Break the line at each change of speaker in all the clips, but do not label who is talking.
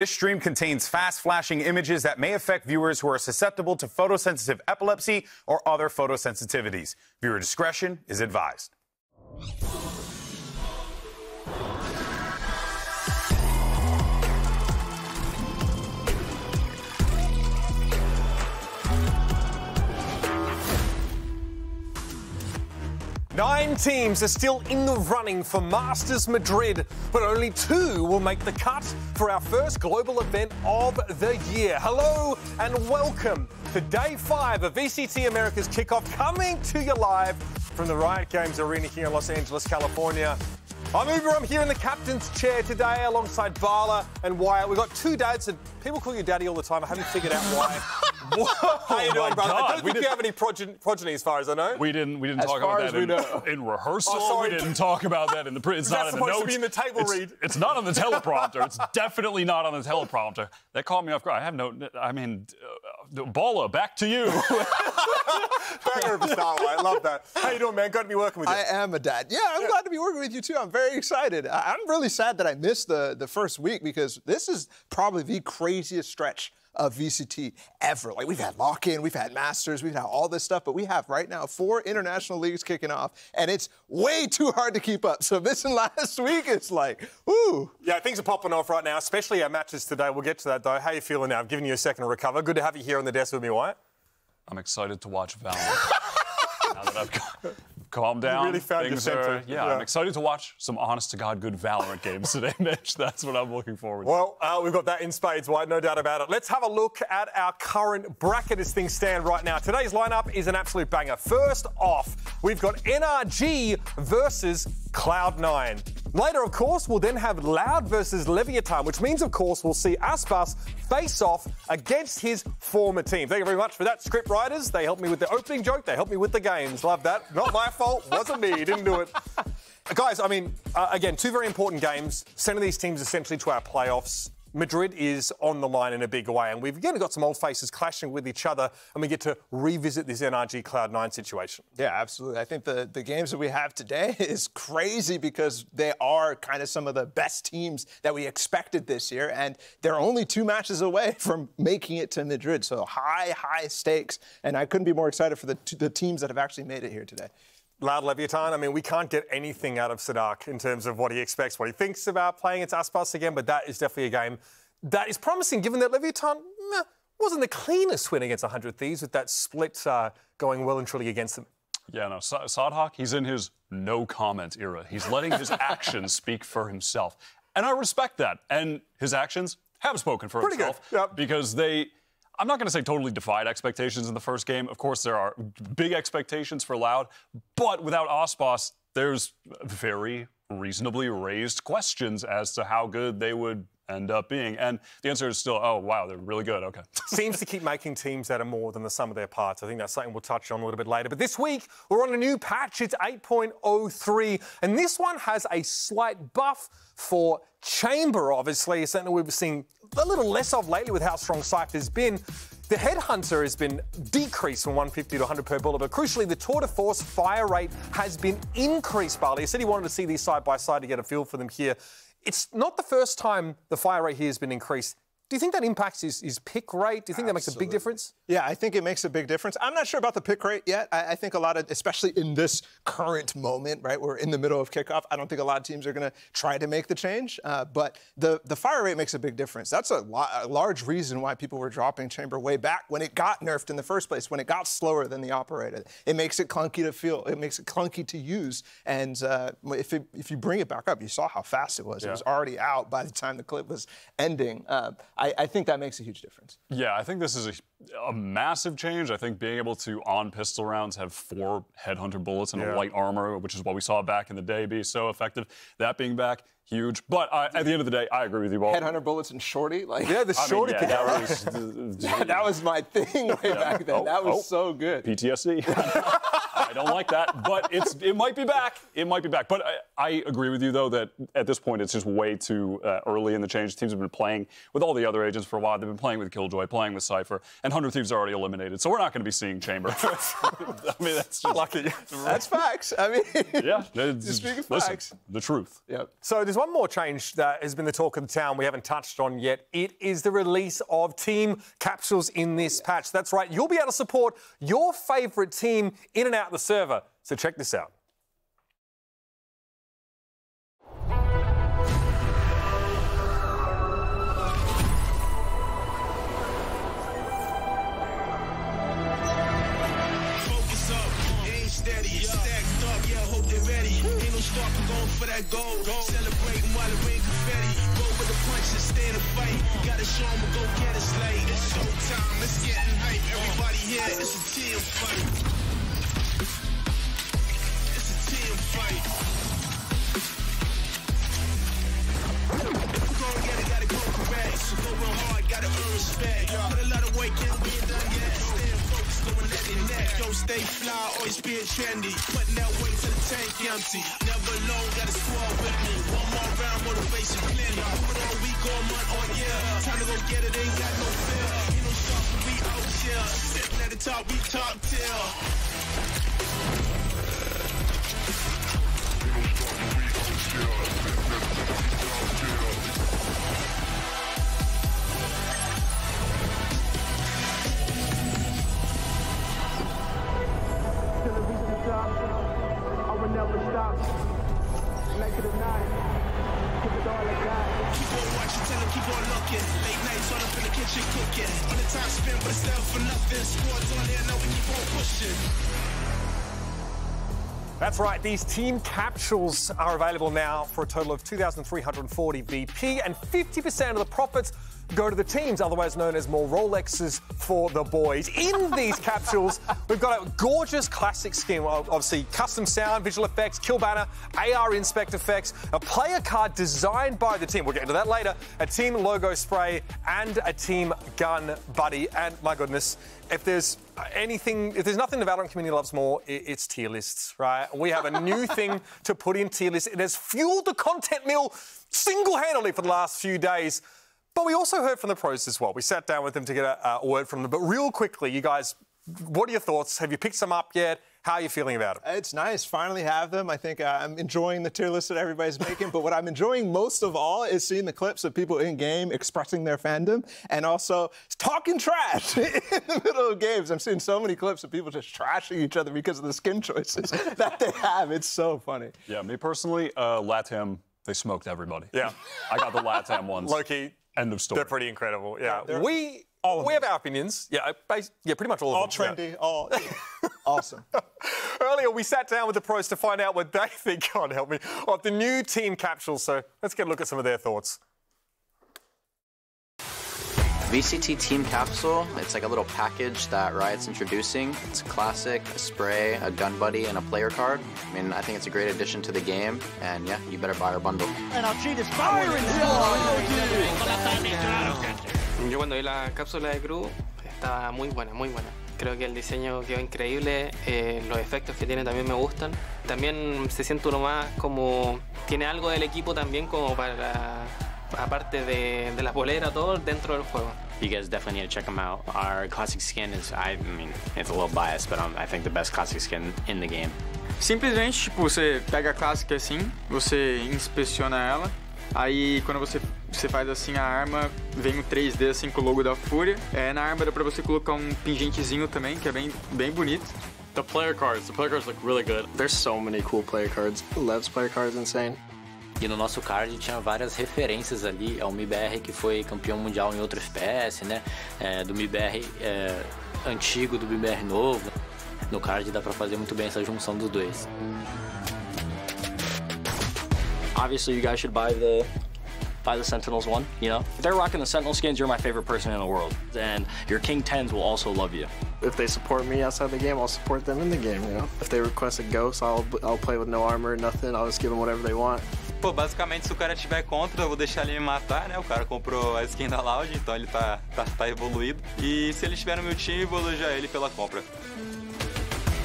This stream contains fast-flashing images that may affect viewers who are susceptible to photosensitive epilepsy or other photosensitivities. Viewer discretion is advised.
Nine teams are still in the running for Masters Madrid, but only 2 will make the cut for our first global event of the year. Hello and welcome to Day 5 of VCT America's Kickoff, coming to you live from the Riot Games Arena here in Los Angeles, California. I'm Uber, I'm here in the captain's chair today alongside Vala and Wyatt. We've got 2 dads, and people call you daddy all the time. I haven't figured out why. How you doing, brother? I don't think you have any progeny as far as I know.
We didn't talk about that in rehearsal.
Oh,
we didn't talk about that in the It's not in the notes.
To be in the table read?
It's not on the teleprompter. It's definitely not on the teleprompter. That caught me off guard. I have Bola, back to you.
Banger of a star, I love that. How you doing, man? Glad to be working with you.
I am a dad. Yeah, I'm glad to be working with you, too. I'm very excited. I'm really sad that I missed the first week because this is probably the craziest stretch of VCT ever. Like, we've had lock-in, we've had Masters, we've had all this stuff, but we have right now 4 international leagues kicking off, and it's way too hard to keep up. So missing last week, it's like, whoo.
Yeah, things are popping off right now, especially our matches today. We'll get to that, though. How you feeling now? I've given you a second to recover. Good to have you here on the desk with me, Wyatt.
I'm excited to watch VALORANT. Now that I've calmed down,
you really found your center.
Yeah, I'm excited to watch some honest-to-God good VALORANT games today, Mitch. That's what I'm looking forward to.
Well, we've got that in spades, Wyatt, no doubt about it. Let's have a look at our current bracket as things stand right now. Today's lineup is an absolute banger. First off, we've got NRG versus Cloud9. Later, of course, we'll then have Loud versus Leviathan, which means, of course, we'll see Aspas face off against his former team. Thank you very much for that, script writers. They helped me with the opening joke. They helped me with the games. Love that. Not my fault. Wasn't me. Didn't do it. Guys, I mean, again, 2 very important games. Sending these teams essentially to our playoffs. Madrid is on the line in a big way, and we've again got some old faces clashing with each other, and we get to revisit this NRG Cloud9 situation.
Yeah, absolutely. I think the games that we have today is crazy because they are kind of some of the best teams that we expected this year, and they're only 2 matches away from making it to Madrid. So high stakes, and I couldn't be more excited for the teams that have actually made it here today.
Loud Leviathan, I mean, we can't get anything out of Sadak in terms of what he expects, what he thinks about playing against Aspas again, but that is definitely a game that is promising, given that Leviathan wasn't the cleanest win against 100 Thieves, with that split going well and truly against them.
Yeah, no, Sadhak, he's in his no-comment era. He's letting his actions speak for himself. And I respect that. And his actions have spoken for himself.
Pretty good, yep.
Because I'm not going to say totally defied expectations in the first game. Of course, there are big expectations for Loud, but without Aspas, there's very reasonably raised questions as to how good they would end up being. And the answer is still, oh, wow, they're really good. Okay.
Seems to keep making teams that are more than the sum of their parts. I think that's something we'll touch on a little bit later. But this week, we're on a new patch. It's 8.03, and this one has a slight buff for Chamber, obviously. It's something we've seen a little less of lately with how strong Cypher's been. The Headhunter has been decreased from 150 to 100 per bullet, but crucially, the Tour de Force fire rate has been increased, Barley. He said he wanted to see these side by side to get a feel for them here. It's not the first time the fire rate here has been increased. Do you think that impacts his pick rate? Do you think that makes a big difference?
Yeah, I think it makes a big difference. I'm not sure about the pick rate yet. I think a lot of, especially in this current moment, right, we're in the middle of kickoff, I don't think a lot of teams are going to try to make the change. But the fire rate makes a big difference. That's a large reason why people were dropping Chamber way back when it got nerfed in the first place, when it got slower than the operator. It makes it clunky to feel. It makes it clunky to use. And if you bring it back up, you saw how fast it was. Yeah. It was already out by the time the clip was ending. I think that makes a huge difference.
Yeah, I think this is a massive change. I think being able to, on pistol rounds, have 4 Headhunter bullets and a light armor, which is what we saw back in the day, be so effective. That being back, huge. But at the end of the day, I agree with you, Paul.
Headhunter bullets and shorty?
Yeah, the shorty.
That was my thing back then. That was so good.
PTSD. I don't like that, but it might be back. It might be back. But I agree with you, though, that at this point it's just way too early in the change. Teams have been playing with all the other agents for a while. They've been playing with Killjoy, playing with Cypher, and 100 Thieves are already eliminated. So we're not going to be seeing Chamber. I mean, that's just...
Lucky.
That's facts. I mean,
yeah.
Speaking of
listen,
facts.
the truth.
Yep.
So there's one more change that has been the talk of the town we haven't touched on yet. It is the release of team capsules in this patch. That's right. You'll be able to support your favorite team in and out of the server. So check this out.
Start going for that gold. Celebrating while it rain confetti. Roll with the punches, stay in the fight. Gotta show them go get it slate. It's showtime, it's getting hype. Everybody here, it's a team fight. It's a team fight. If you gon' get it, gotta go correct. So go real hard, gotta earn respect. Put a lot of work in, we ain't done yet. Staying focused, going at your neck. Yo, stay fly, always being trendy. Putting that weight to the tank empty. Never alone, got a squad with me. One more round, motivation plenty. Do it all week, all month, all year. Time to go get it, ain't got no fear. Ain't no stop when we out here. Sitting at the top, we top tier. Keep on looking. Late nights all up in the kitchen cooking. On the time spent, but it's never for nothing. Squads on there, now we keep on pushing.
That's right, these team capsules are available now for a total of 2,340 VP, and 50% of the profits go to the teams, otherwise known as more Rolexes for the boys. In these capsules, we've got a gorgeous classic skin, obviously custom sound, visual effects, kill banner, AR inspect effects, a player card designed by the team, we'll get into that later, a team logo spray, and a team gun buddy. And my goodness, if there's nothing the Valorant community loves more, it's tier lists, right? We have a new thing to put in tier lists. It has fueled the content mill single-handedly for the last few days. But we also heard from the pros as well. We sat down with them to get a word from them. But real quickly, you guys, what are your thoughts? Have you picked some up yet? How are you feeling about it?
It's nice. Finally have them. I think I'm enjoying the tier list that everybody's making. But what I'm enjoying most of all is seeing the clips of people in-game expressing their fandom and also talking trash in the middle of games. I'm seeing so many clips of people just trashing each other because of the skin choices that they have. It's so funny.
Yeah, me personally, LATAM, they smoked everybody.
Yeah.
I got the LATAM ones.
Low-key.
End of story.
They're pretty incredible. Yeah.
We
have our opinions. Yeah, pretty much all of them.
All trendy, all awesome.
Earlier, we sat down with the pros to find out what they think, God help me, of the new team capsules. So let's get a look at some of their thoughts.
VCT Team Capsule, it's like a little package that Riot's introducing. It's a classic, a spray, a gun buddy, and a player card. I mean, I think it's a great addition to the game, and yeah, you better buy our bundle.
NRG is firing!
Yo cuando vi la cápsula de Crew, estaba muy buena, muy buena. Creo que el diseño quedó increíble, los efectos que tiene también me gustan. También se siente uno más como, tiene algo del equipo también como para... aparte de la polera, todo dentro del juego.
You guys definitely need to check them out. Our classic skin is, I mean, it's a little biased, but I think the best classic skin in the game.
Simplesmente, tipo, você pega a clássica assim, você inspeciona ela, aí quando você faz assim a arma, vem o 3D assim com o logo da Fúria. Na arma dá pra você colocar pingentezinho também, que é bem bonito.
The player cards look really good.
There's so many cool player cards. Lev's player cards insane.
E no nosso card tinha várias referências ali ao MIBR, que foi campeão mundial em outro FPS, né? Do MIBR antigo, do MIBR novo. No card dá pra fazer muito bem essa junção dos dois.
Obviously, you guys should buy the Sentinels one, you know? If they're rocking the Sentinel skins, you're my favorite person in the world. And your King 10s will also love you.
If they support me outside the game, I'll support them in the game, you know? If they request a ghost, I'll play with no armor, nothing. I'll just give them whatever they want.
Pô, basicamente, se o cara tiver contra, eu vou deixar ele me matar, né? O cara comprou a skin da Loud, então ele tá evoluído. E se ele estiver no meu time, eu vou elogiar ele pela compra.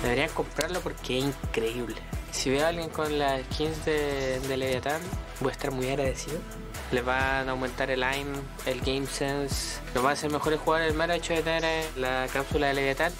Deberían comprarlo porque es increíble. Si veo a alguien con las skins de Leviathan, voy a estar muy agradecido. Les van a aumentar el aim, el game sense. Los va a hacer mejores jugadores el mero hecho de tener la cápsula de Leviathan.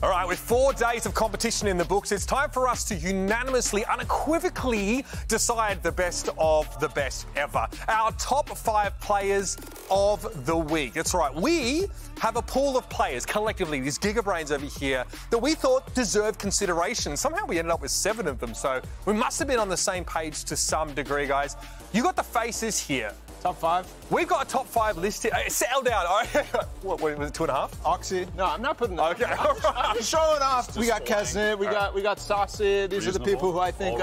All right, with 4 days of competition in the books, it's time for us to unanimously, unequivocally decide the best of the best ever. Our top 5 players of the week. That's right, we have a pool of players collectively, these gigabrains over here, that we thought deserved consideration. Somehow we ended up with 7 of them, so we must have been on the same page to some degree, guys. You got the faces here.
Top 5.
We've got a top 5 list here. Settle down. All right. What was it, 2.5?
Oxy. No, I'm not putting that.
Okay.
I'm just showing off. We got Kesnet, we got Saucy. These are the people who I think,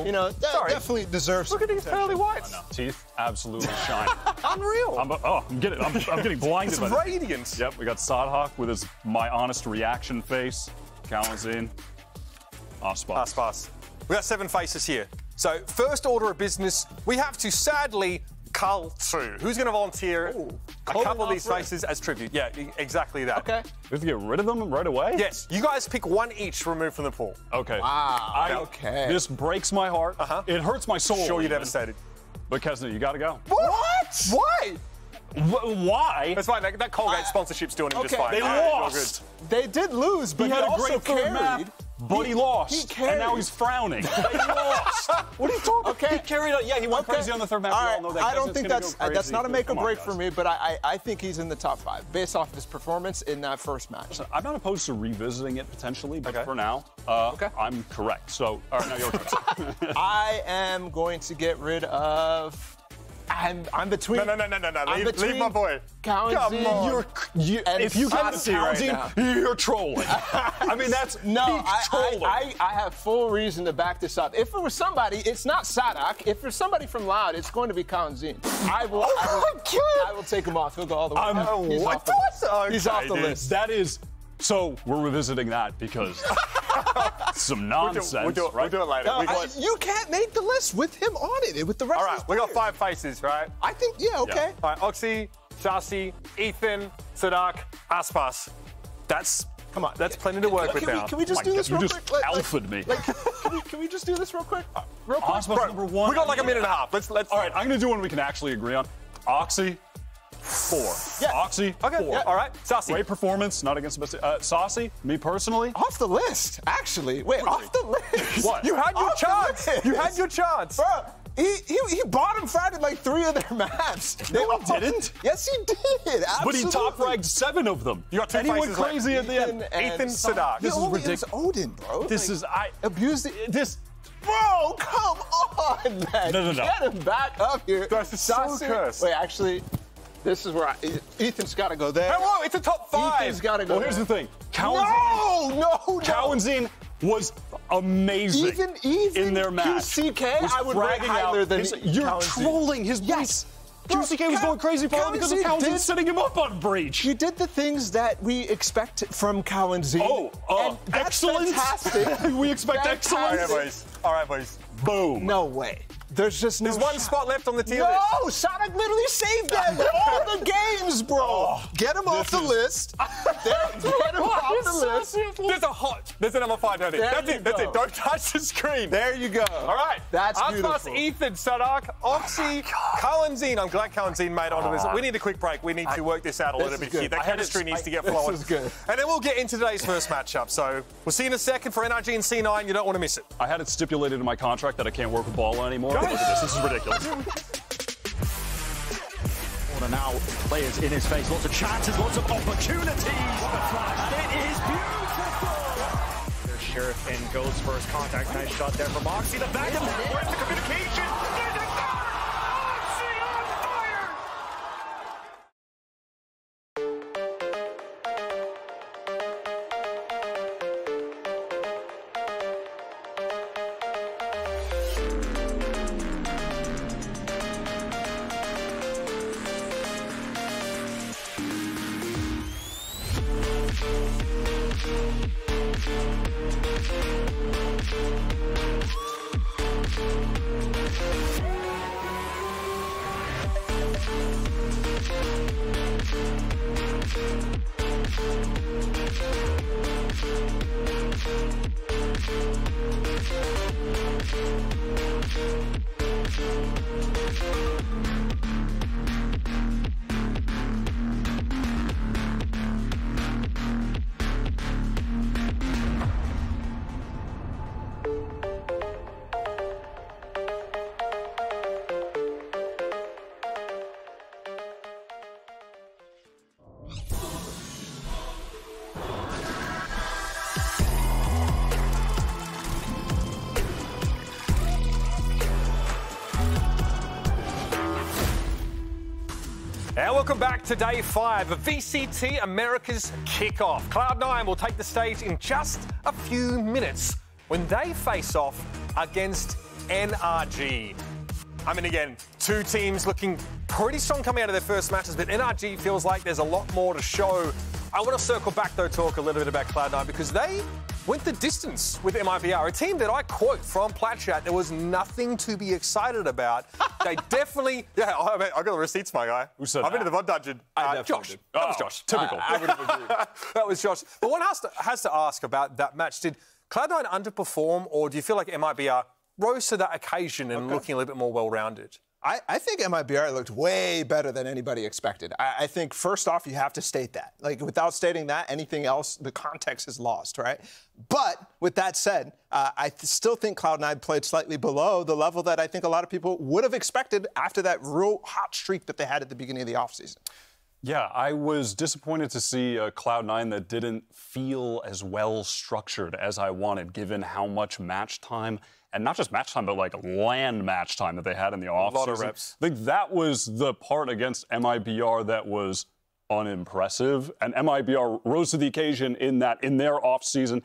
you know, definitely deserve.
Look at these pearly whites.
Teeth absolutely shine.
Unreal.
I'm getting blinded.
It's
by
radiant.
Yep, we got Sodhawk with his my honest reaction face. Kalamazin. Aspas.
We got 7 faces here. So first order of business, we have to sadly cull 2. Who's going to volunteer a couple of these faces as tribute? Yeah, exactly that.
Okay.
We have to get rid of them right away?
Yes, you guys pick 1 each to remove from the pool.
Okay.
Wow. Okay.
This breaks my heart. It hurts my soul.
Sure, you're devastated.
But Kesnet, you got to go.
What? Why?
Why?
That's fine. That Colgate sponsorship's doing him just fine.
They lost.
They did lose, but
He had a
also
great third map, but he lost.
He carried.
And now he's frowning. He lost. What are you talking about? He carried on. Yeah, he went crazy on the third map.
All
We
right.
all know that.
I don't
Kesnet's
think
gonna
that's
go crazy.
not a make or
Come on,
break
guys.
for me, but I think he's in the top 5 based off his performance in that first match.
I'm not opposed to revisiting it potentially, but
Okay.
for now, I'm correct. So, all right, now your turn.
I am going to get rid of. I'm between.
No.
I'm
Leave
between
my boy.
Kalamazin
Come on.
and
If you can't
Saucy right now.
you're trolling. I mean, that's
No,
peak trolling.
I have full reason to back this up. If it was somebody, it's not Sadak. If it's somebody from Loud, it's going to be Kalamazin. I will take him off. He'll go all the way. He's off the list. He's off the list.
That is. So we're revisiting that because some nonsense.
We'll do it later.
No, you can't make the list with him on it. With the rest.
All
of
right,
his
we got
players.
5 faces, right?
I think. Yeah. Okay.
All right, Oxy, Saucy, Ethan, Sadak, Aspas. That's plenty to work with now.
Can we just do this
you
real
just
quick?
alphaed me.
Can we just do this real quick? Real quick.
Aspas number 1.
We got like a minute and a half. Let's.
All right, I'm gonna do one we can actually agree on. Oxy, 4.
Yeah.
Oxy,
Okay.
4.
Yeah, all right. Saucy.
Great performance, not against the best. Saucy, me personally.
Off the list, actually. Wait, off the list.
What?
You had your
Off the
chance.
list.
You had your chance.
Bro, he bottom fragged like 3 of their maps.
No, he didn't.
Yes, he did. Absolutely.
But he top ranked 7 of them.
You got 2
Anyone
faces left.
crazy at the end?
Ethan Sadak.
He
This is
only
ridiculous.
is Odin, bro.
This
Like,
is
abuse the.
this.
Bro, come on, man.
No.
Get him back up here.
This is so
Saucy.
cursed.
Wait, actually, this is where Ethan's got to go there.
Hey, whoa, it's a top 5.
Ethan's got to go
Well, here's the
there.
thing. Kalamazin
No.
was amazing
Even
in their match.
QCK,
Was
I would rate
bragging
higher
out
than
his- You're
Kalamazin.
trolling his
Yes.
QCK was going crazy probably because of
Kalamazin
Kalamazin
did-
setting him up on breach.
He did the things that we expect from Kalamazin. And that's
excellence.
fantastic.
We expect excellence.
All right, boys.
Boom.
No way. There's just no
There's 1 spot left on the tier list.
No, Sonic literally saved them all the games, bro. Get him off the list. Get him off the list.
There's a number 5 down there. That's it.
go.
Don't touch the screen.
There you go.
All right.
That's
Aspas,
beautiful.
Ethan, Sadak, Oxy, Kalamazin. I'm glad Kalamazin made onto this. We need a quick break. We need to work this out a little
is
bit
good.
here. The
I had
chemistry needs to get
this
flowing.
is good.
And then we'll get into today's first matchup. So we'll see you in a second for NRG and C9. You don't want to miss it.
I had it stipulated in my contract that I can't work with Bala anymore. Look at this. This is ridiculous.
Corner now, players in his face, lots of chances, lots of opportunities. The flash, it is beautiful. There's Sheriff and goes for his contact. Nice shot there from Oxy. The back of the where's the communication? There's a goal! Oxy on fire!
And welcome back to day 5 of VCT America's Kickoff. Cloud9 will take the stage in just a few minutes when they face off against NRG. I mean, again, two teams looking pretty strong coming out of their first matches, but NRG feels like there's a lot more to show. I want to circle back, though, talk a little bit about Cloud9 because they went the distance with MIBR, a team that I quote from Platchat, there was nothing to be excited about. They definitely, I got the receipts, my guy.
Who said
I've been
that?
to the VOD dungeon. Josh.
Did.
That was Josh.
Typical.
I would have agreed. That was Josh. But one has to ask about that match. Did Cloud9 underperform, or do you feel like MIBR rose to that occasion and looking a little bit more well-rounded?
I think MIBR looked way better than anybody expected. I think, first off, you have to state that. Like, without stating that, anything else, the context is lost, right? But with that said, I still think Cloud9 played slightly below the level that I think a lot of people would have expected after that real hot streak that they had at the beginning of the offseason.
Yeah, I was disappointed to see a Cloud9 that didn't feel as well structured as I wanted, given how much match time, and not just match time, but like LAN match time that they had in the offseason.
A lot of reps.
I think that was the part against MIBR that was unimpressive, and MIBR rose to the occasion in that in their offseason,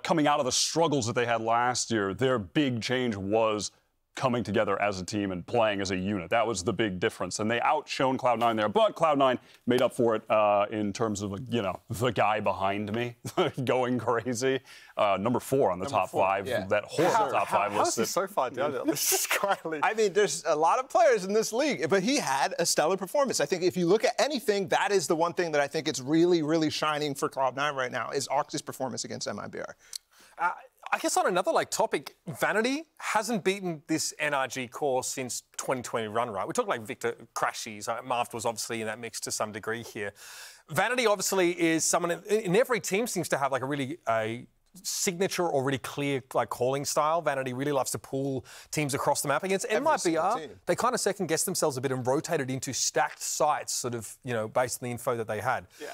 coming out of the struggles that they had last year, their big change was coming together as a team and playing as a unit. That was the big difference. And they outshone Cloud9 there. But Cloud9 made up for it in terms of, the guy behind me going crazy. Number 4 on the top 5. Yeah. That horrible top 5 list.
How is he so far down there? This is quietly.
I mean, there's a lot of players in this league, but he had a stellar performance. I think if you look at anything, that is the one thing that I think it's really, really shining for Cloud9 right now is Ox's performance against MIBR.
I guess on another topic, Vanity hasn't beaten this NRG core since 2020 run, right? We talked like Victor Crashies. Marv was obviously in that mix to some degree here. Vanity obviously is someone in every team seems to have like a signature or really clear calling style. Vanity really loves to pull teams across the map. Against MIBR, they kind of second guessed themselves a bit and rotated into stacked sites, sort of, based on the info that they had. Yeah.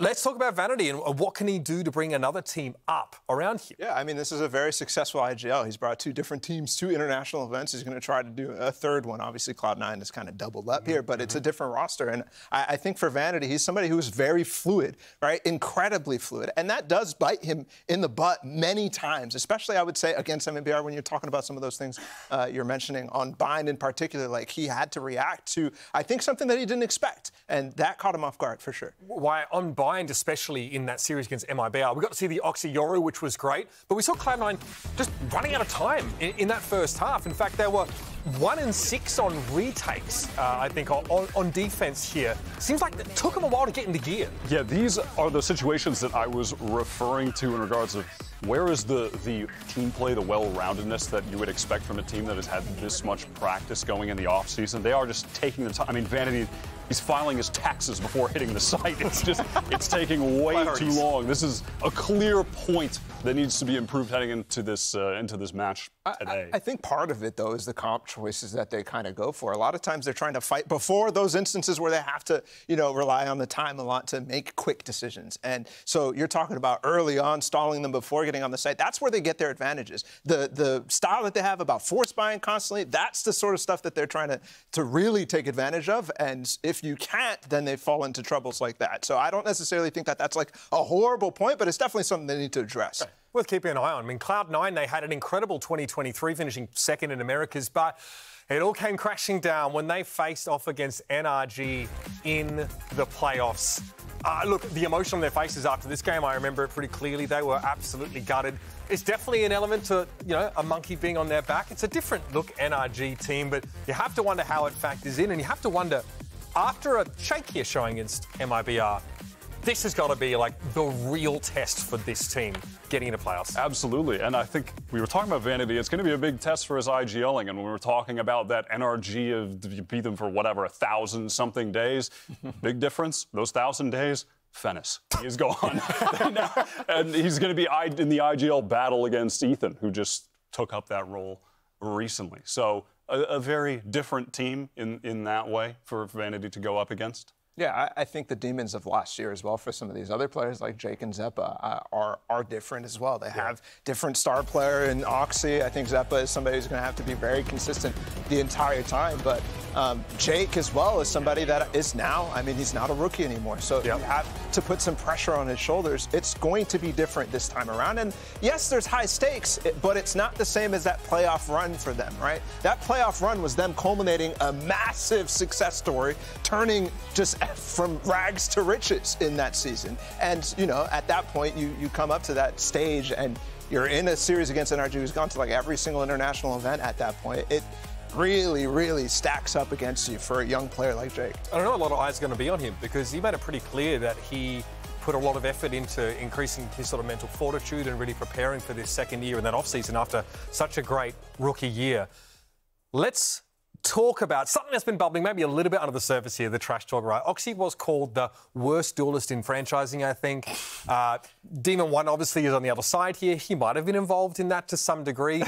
Let's talk about Vanity and what can he do to bring another team up around here?
Yeah, I mean, this is a very successful IGL. He's brought 2 different teams to international events. He's going to try to do a third one. Obviously, Cloud9 is kind of doubled up here, but it's a different roster. And I think for Vanity, he's somebody who is very fluid, right? Incredibly fluid. And that does bite him in the butt many times, especially, I would say, against MIBR when you're talking about some of those things you're mentioning. On Bind in particular, like, he had to react to, I think, something that he didn't expect. And that caught him off guard, for sure.
Why, on Bind, especially in that series against MIBR, we got to see the Oxy Yoru, which was great, but we saw Cloud9 just running out of time in that first half. In fact, they were 1 and 6 on retakes, I think, on defense here. Seems like it took them a while to get into gear.
Yeah, these are the situations that I was referring to in regards of where is the team play, the well-roundedness that you would expect from a team that has had this much practice going in the offseason. They are just taking the time. I mean, Vanity, he's filing his taxes before hitting the site. It's just, it's taking way too long. This is a clear point that needs to be improved heading into this match today.
I think part of it, though, is the comp choices that they kind of go for. A lot of times they're trying to fight before those instances where they have to, rely on the time a lot to make quick decisions. And so you're talking about early on stalling them before getting on the site. That's where they get their advantages. The style that they have about force buying constantly, that's the sort of stuff that they're trying to really take advantage of. And if you can't, then they fall into troubles like that. So I don't necessarily think that that's like a horrible point, but it's definitely something they need to address.
Right. Worth keeping an eye on. I mean, Cloud9, they had an incredible 2023, finishing 2nd in Americas, but it all came crashing down when they faced off against NRG in the playoffs. Look, the emotion on their faces after this game, I remember it pretty clearly. They were absolutely gutted. It's definitely an element to, a monkey being on their back. It's a different look NRG team, but you have to wonder how it factors in, and you have to wonder, after a shakier showing against MIBR, this has got to be like the real test for this team getting into playoffs.
Absolutely, and I think we were talking about Vanity. It's going to be a big test for his IGLing, and when we were talking about that NRG of you beat them for whatever 1,000-something days, big difference. Those 1,000 days. Fennis. He is gone. And he's going to be in the IGL battle against Ethan, who just took up that role recently. So a very different team in that way for Vanity to go up against.
Yeah, I think the demons of last year as well for some of these other players like Jake and Zeppa are different as well. They have different star player in Oxy. I think Zeppa is somebody who's going to have to be very consistent the entire time. But Jake as well is somebody that is now, I mean, he's not a rookie anymore. So you have to put some pressure on his shoulders. It's going to be different this time around. And yes, there's high stakes, but it's not the same as that playoff run for them, right? That playoff run was them culminating a massive success story, turning just from rags to riches in that season. And, you know, at that point, you come up to that stage and you're in a series against NRG who's gone to like every single international event at that point. It really, really stacks up against you for a young player like Jake.
I don't know, a lot of eyes are going to be on him because he made it pretty clear that he put a lot of effort into increasing his sort of mental fortitude and really preparing for this second year in that off-season after such a great rookie year. Let's talk about something that's been bubbling maybe a little bit under the surface here, the trash talk, right? Oxy was called the worst duelist in franchising, I think. Demon 1 obviously is on the other side here. He might have been involved in that to some degree.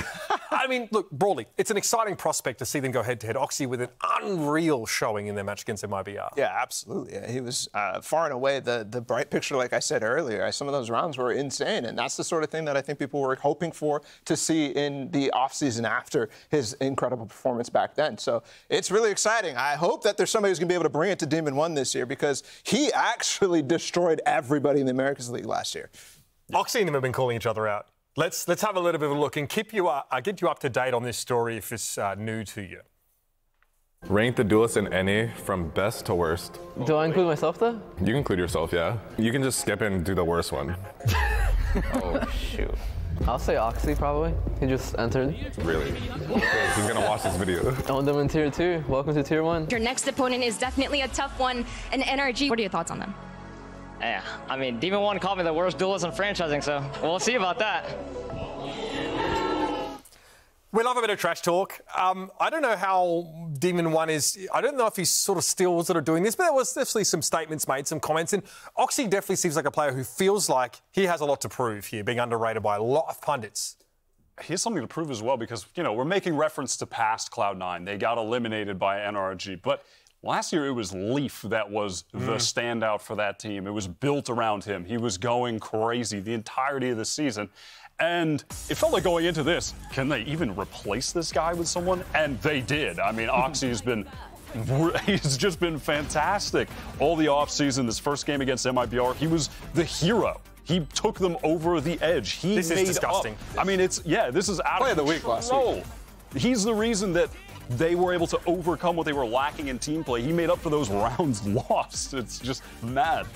I mean, look, broadly, it's an exciting prospect to see them go head-to-head. Oxy with an unreal showing in their match against MIBR.
Yeah, absolutely. Yeah, he was far and away the bright picture, like I said earlier. Some of those rounds were insane, and that's the sort of thing that I think people were hoping for to see in the offseason after his incredible performance back then. So it's really exciting. I hope that there's somebody who's going to be able to bring it to Demon 1 this year because he actually destroyed everybody in the Americas League last year.
Oxy and him have been calling each other out. Let's have a little bit of a look and get you up to date on this story if it's new to you.
Rank the duelist in NA from best to worst.
Do I include myself though?
You can include yourself, yeah. You can just skip and do the worst one.
Oh, shoot. I'll say Oxy probably. He just entered.
Really? He's gonna watch this video.
Owned them in Tier 2. Welcome to Tier 1.
Your next opponent is definitely a tough one, an NRG. What are your thoughts on them?
Yeah, I mean, Demon 1 called me the worst duelist in franchising, so we'll see about that.
We love a bit of trash talk. I don't know how Demon 1 is. I don't know if he's still doing this, but there was definitely some statements made, some comments. And Oxy definitely seems like a player who feels like he has a lot to prove here, being underrated by a lot of pundits.
He has something to prove as well because, you know, we're making reference to past Cloud9. They got eliminated by NRG. But last year, it was Leaf that was the standout for that team. It was built around him. He was going crazy the entirety of the season. And it felt like going into this, can they even replace this guy with someone? And they did. I mean, Oxy's he's just been fantastic. All the offseason, this first game against MIBR, he was the hero. He took them over the edge.
This is disgusting.
I mean, this is out
Play
of
the week last week.
He's the reason that they were able to overcome what they were lacking in team play. He made up for those rounds lost. It's just mad.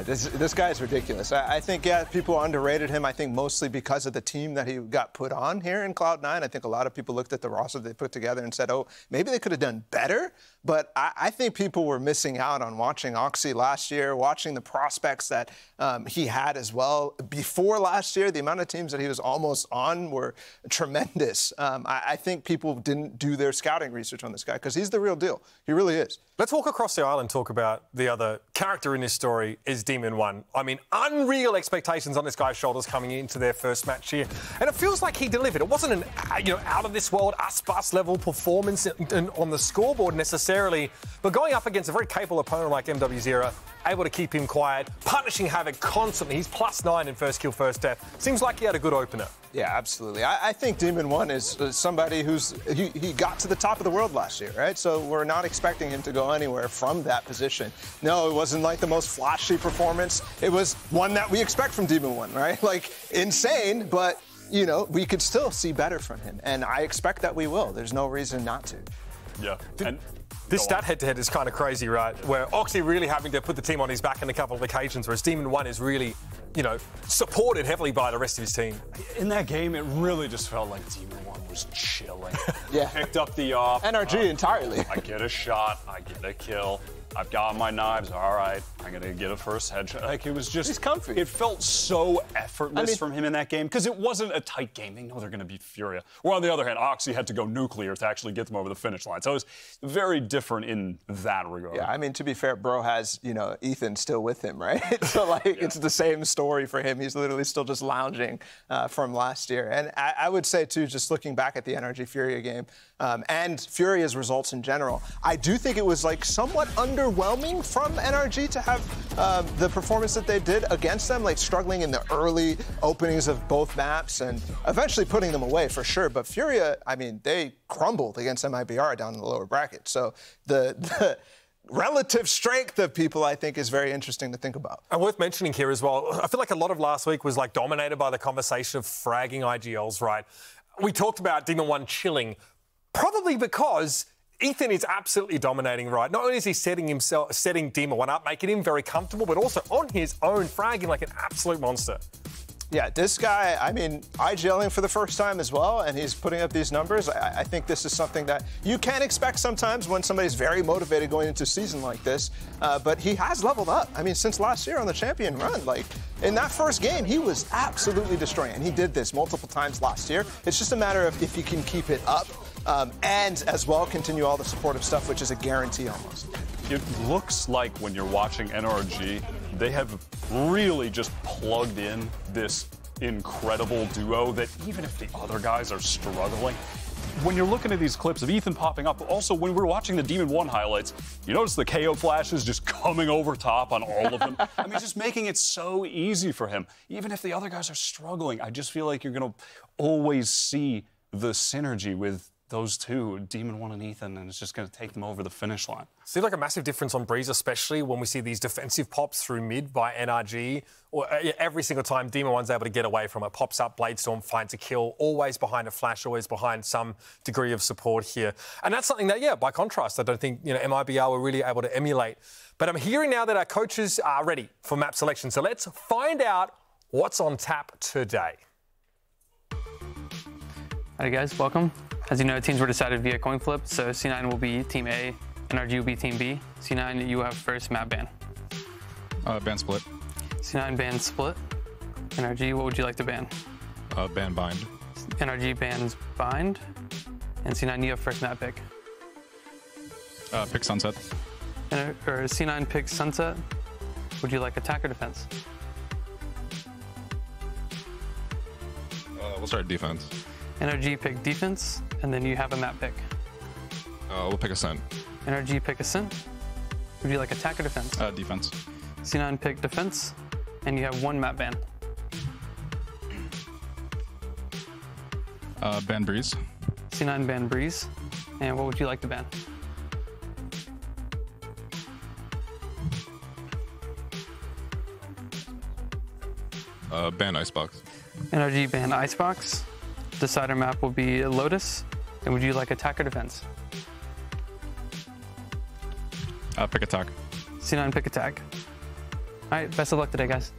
This guy's ridiculous. I think, yeah, people underrated him, I think, mostly because of the team that he got put on here in Cloud9. I think a lot of people looked at the roster they put together and said, oh, maybe they could have done better. But I think people were missing out on watching Oxy last year, watching the prospects that he had as well. Before last year, the amount of teams that he was almost on were tremendous. I think people didn't do their scouting research on this guy because he's the real deal. He really is.
Let's walk across the aisle and talk about the other character in this story is Demon 1. I mean, unreal expectations on this guy's shoulders coming into their first match here. And it feels like he delivered. It wasn't an out-of-this-world, us-bus level performance on the scoreboard necessarily, but going up against a very capable opponent like MW0, able to keep him quiet, punishing Havoc constantly. He's +9 in first kill, first death. Seems like he had a good opener.
Yeah, absolutely. I think Demon 1 is somebody he got to the top of the world last year, right? So we're not expecting him to go anywhere from that position. No, it wasn't like the most flashy performance. It was one that we expect from Demon 1, right? Like, insane, but, you know, we could still see better from him. And I expect that we will. There's no reason not to.
Yeah.
This stat head-to-head is kind of crazy, right? Where Oxy really having to put the team on his back on a couple of occasions, whereas Demon 1 is really, you know, supported heavily by the rest of his team.
In that game, it really just felt like Demon 1 was chilling.
Yeah.
Picked up the off.
NRG entirely.
I get a shot, I get a kill. I've got my knives. All right, I'm going to get a first headshot. Like, it was just...
He's comfy.
It felt so effortless from him in that game because it wasn't a tight game. They know they're going to beat Furia. Or on the other hand, Oxy had to go nuclear to actually get them over the finish line. So it was very different in that regard.
Yeah, I mean, to be fair, bro has, you know, Ethan still with him, right? So, like, it's the same story for him. He's literally still just lounging from last year. And I would say, too, just looking back at the NRG Furia game and Furia's results in general, I do think it was, like, somewhat underwhelming from NRG to have the performance that they did against them, like struggling in the early openings of both maps and eventually putting them away for sure. But Furia, I mean, they crumbled against MIBR down in the lower bracket. So the relative strength of people, I think, is very interesting to think about.
And worth mentioning here as well, I feel like a lot of last week was like dominated by the conversation of fragging IGLs, right? We talked about Demon 1 chilling, probably because Ethan is absolutely dominating, right? Not only is he setting Demon 1 up, making him very comfortable, but also on his own, fragging like an absolute monster.
Yeah, this guy, I mean, IGLing for the first time as well, and he's putting up these numbers. I think this is something that you can expect sometimes when somebody's very motivated going into a season like this, but he has leveled up. I mean, since last year on the champion run, like, in that first game, he was absolutely destroying, and he did this multiple times last year. It's just a matter of if he can keep it up. And as well continue all the supportive stuff, which is a guarantee almost.
It looks like when you're watching NRG, they have really just plugged in this incredible duo that even if the other guys are struggling, when you're looking at these clips of Ethan popping up, also when we're watching the Demon 1 highlights, you notice the KO flashes just coming over top on all of them. I mean, just making it so easy for him. Even if the other guys are struggling, I just feel like you're going to always see the synergy with those two, Demon 1 and Ethan, and it's just going to take them over the finish line.
Seems like a massive difference on Breeze, especially when we see these defensive pops through mid by NRG. Or every single time Demon 1's able to get away from it, pops up, Bladestorm finds a kill, always behind a flash, always behind some degree of support here. And that's something that, yeah, by contrast, I don't think, you know, MIBR were really able to emulate. But I'm hearing now that our coaches are ready for map selection. So let's find out what's on tap today.
Hi guys, welcome. As you know, teams were decided via coin flip, so C9 will be Team A, NRG will be Team B. C9, you have first map ban.
Ban split.
C9 ban split. NRG, what would you like to ban?
Ban bind.
NRG bans bind. And C9, you have first map pick.
Pick sunset.
Or C9 picks sunset. Would you like attack or defense?
We'll start defense.
NRG pick defense, and then you have a map pick.
We'll pick ascent.
NRG pick ascent. Would you like attack or defense?
Defense.
C9 pick defense, and you have one map ban.
Ban breeze.
C9 ban breeze, and what would you like to ban?
Ban icebox.
NRG ban icebox. Decider map will be Lotus. And would you like attack or defense?
Pick attack.
C9 pick attack. All right, best of luck today, guys.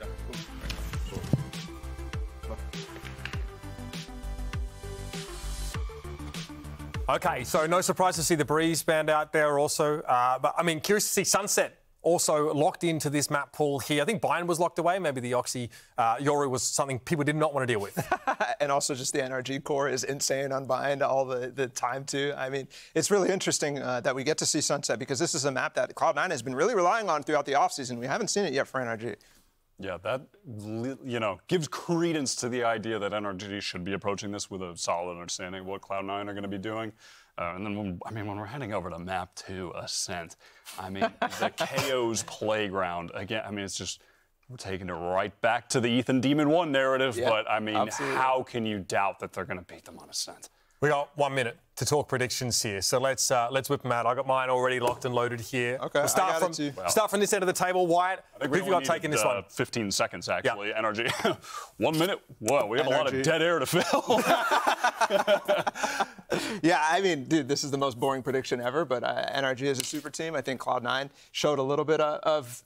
Okay, so no surprise to see the Breeze band out there also. But, I mean, curious to see Sunset also locked into this map pool here. I think Bind was locked away. Maybe the Oxy Yoru was something people did not want to deal with.
And also just the NRG core is insane on Bind all the time too. I mean, it's really interesting that we get to see Sunset because this is a map that Cloud9 has been really relying on throughout the offseason. We haven't seen it yet for NRG.
Yeah, that, you know, gives credence to the idea that NRG should be approaching this with a solid understanding of what Cloud9 are going to be doing. And then, when we're heading over to map 2, Ascent, I mean, the KO's playground, again, I mean, it's just, we're taking it right back to the Ethan Demon 1 narrative,
yeah,
but, I mean,
absolutely.
How can you doubt that they're going to beat them on Ascent?
We got 1 minute to talk predictions here, so let's whip them out. I got mine already locked and loaded here.
Okay,
we'll start from this end of the table. Wyatt, who have you got taking this one?
15 seconds, actually. Yeah. NRG. 1 minute. Whoa, we have a lot of dead air to fill.
Yeah, I mean, dude, this is the most boring prediction ever, but NRG is a super team. I think Cloud9 showed a little bit of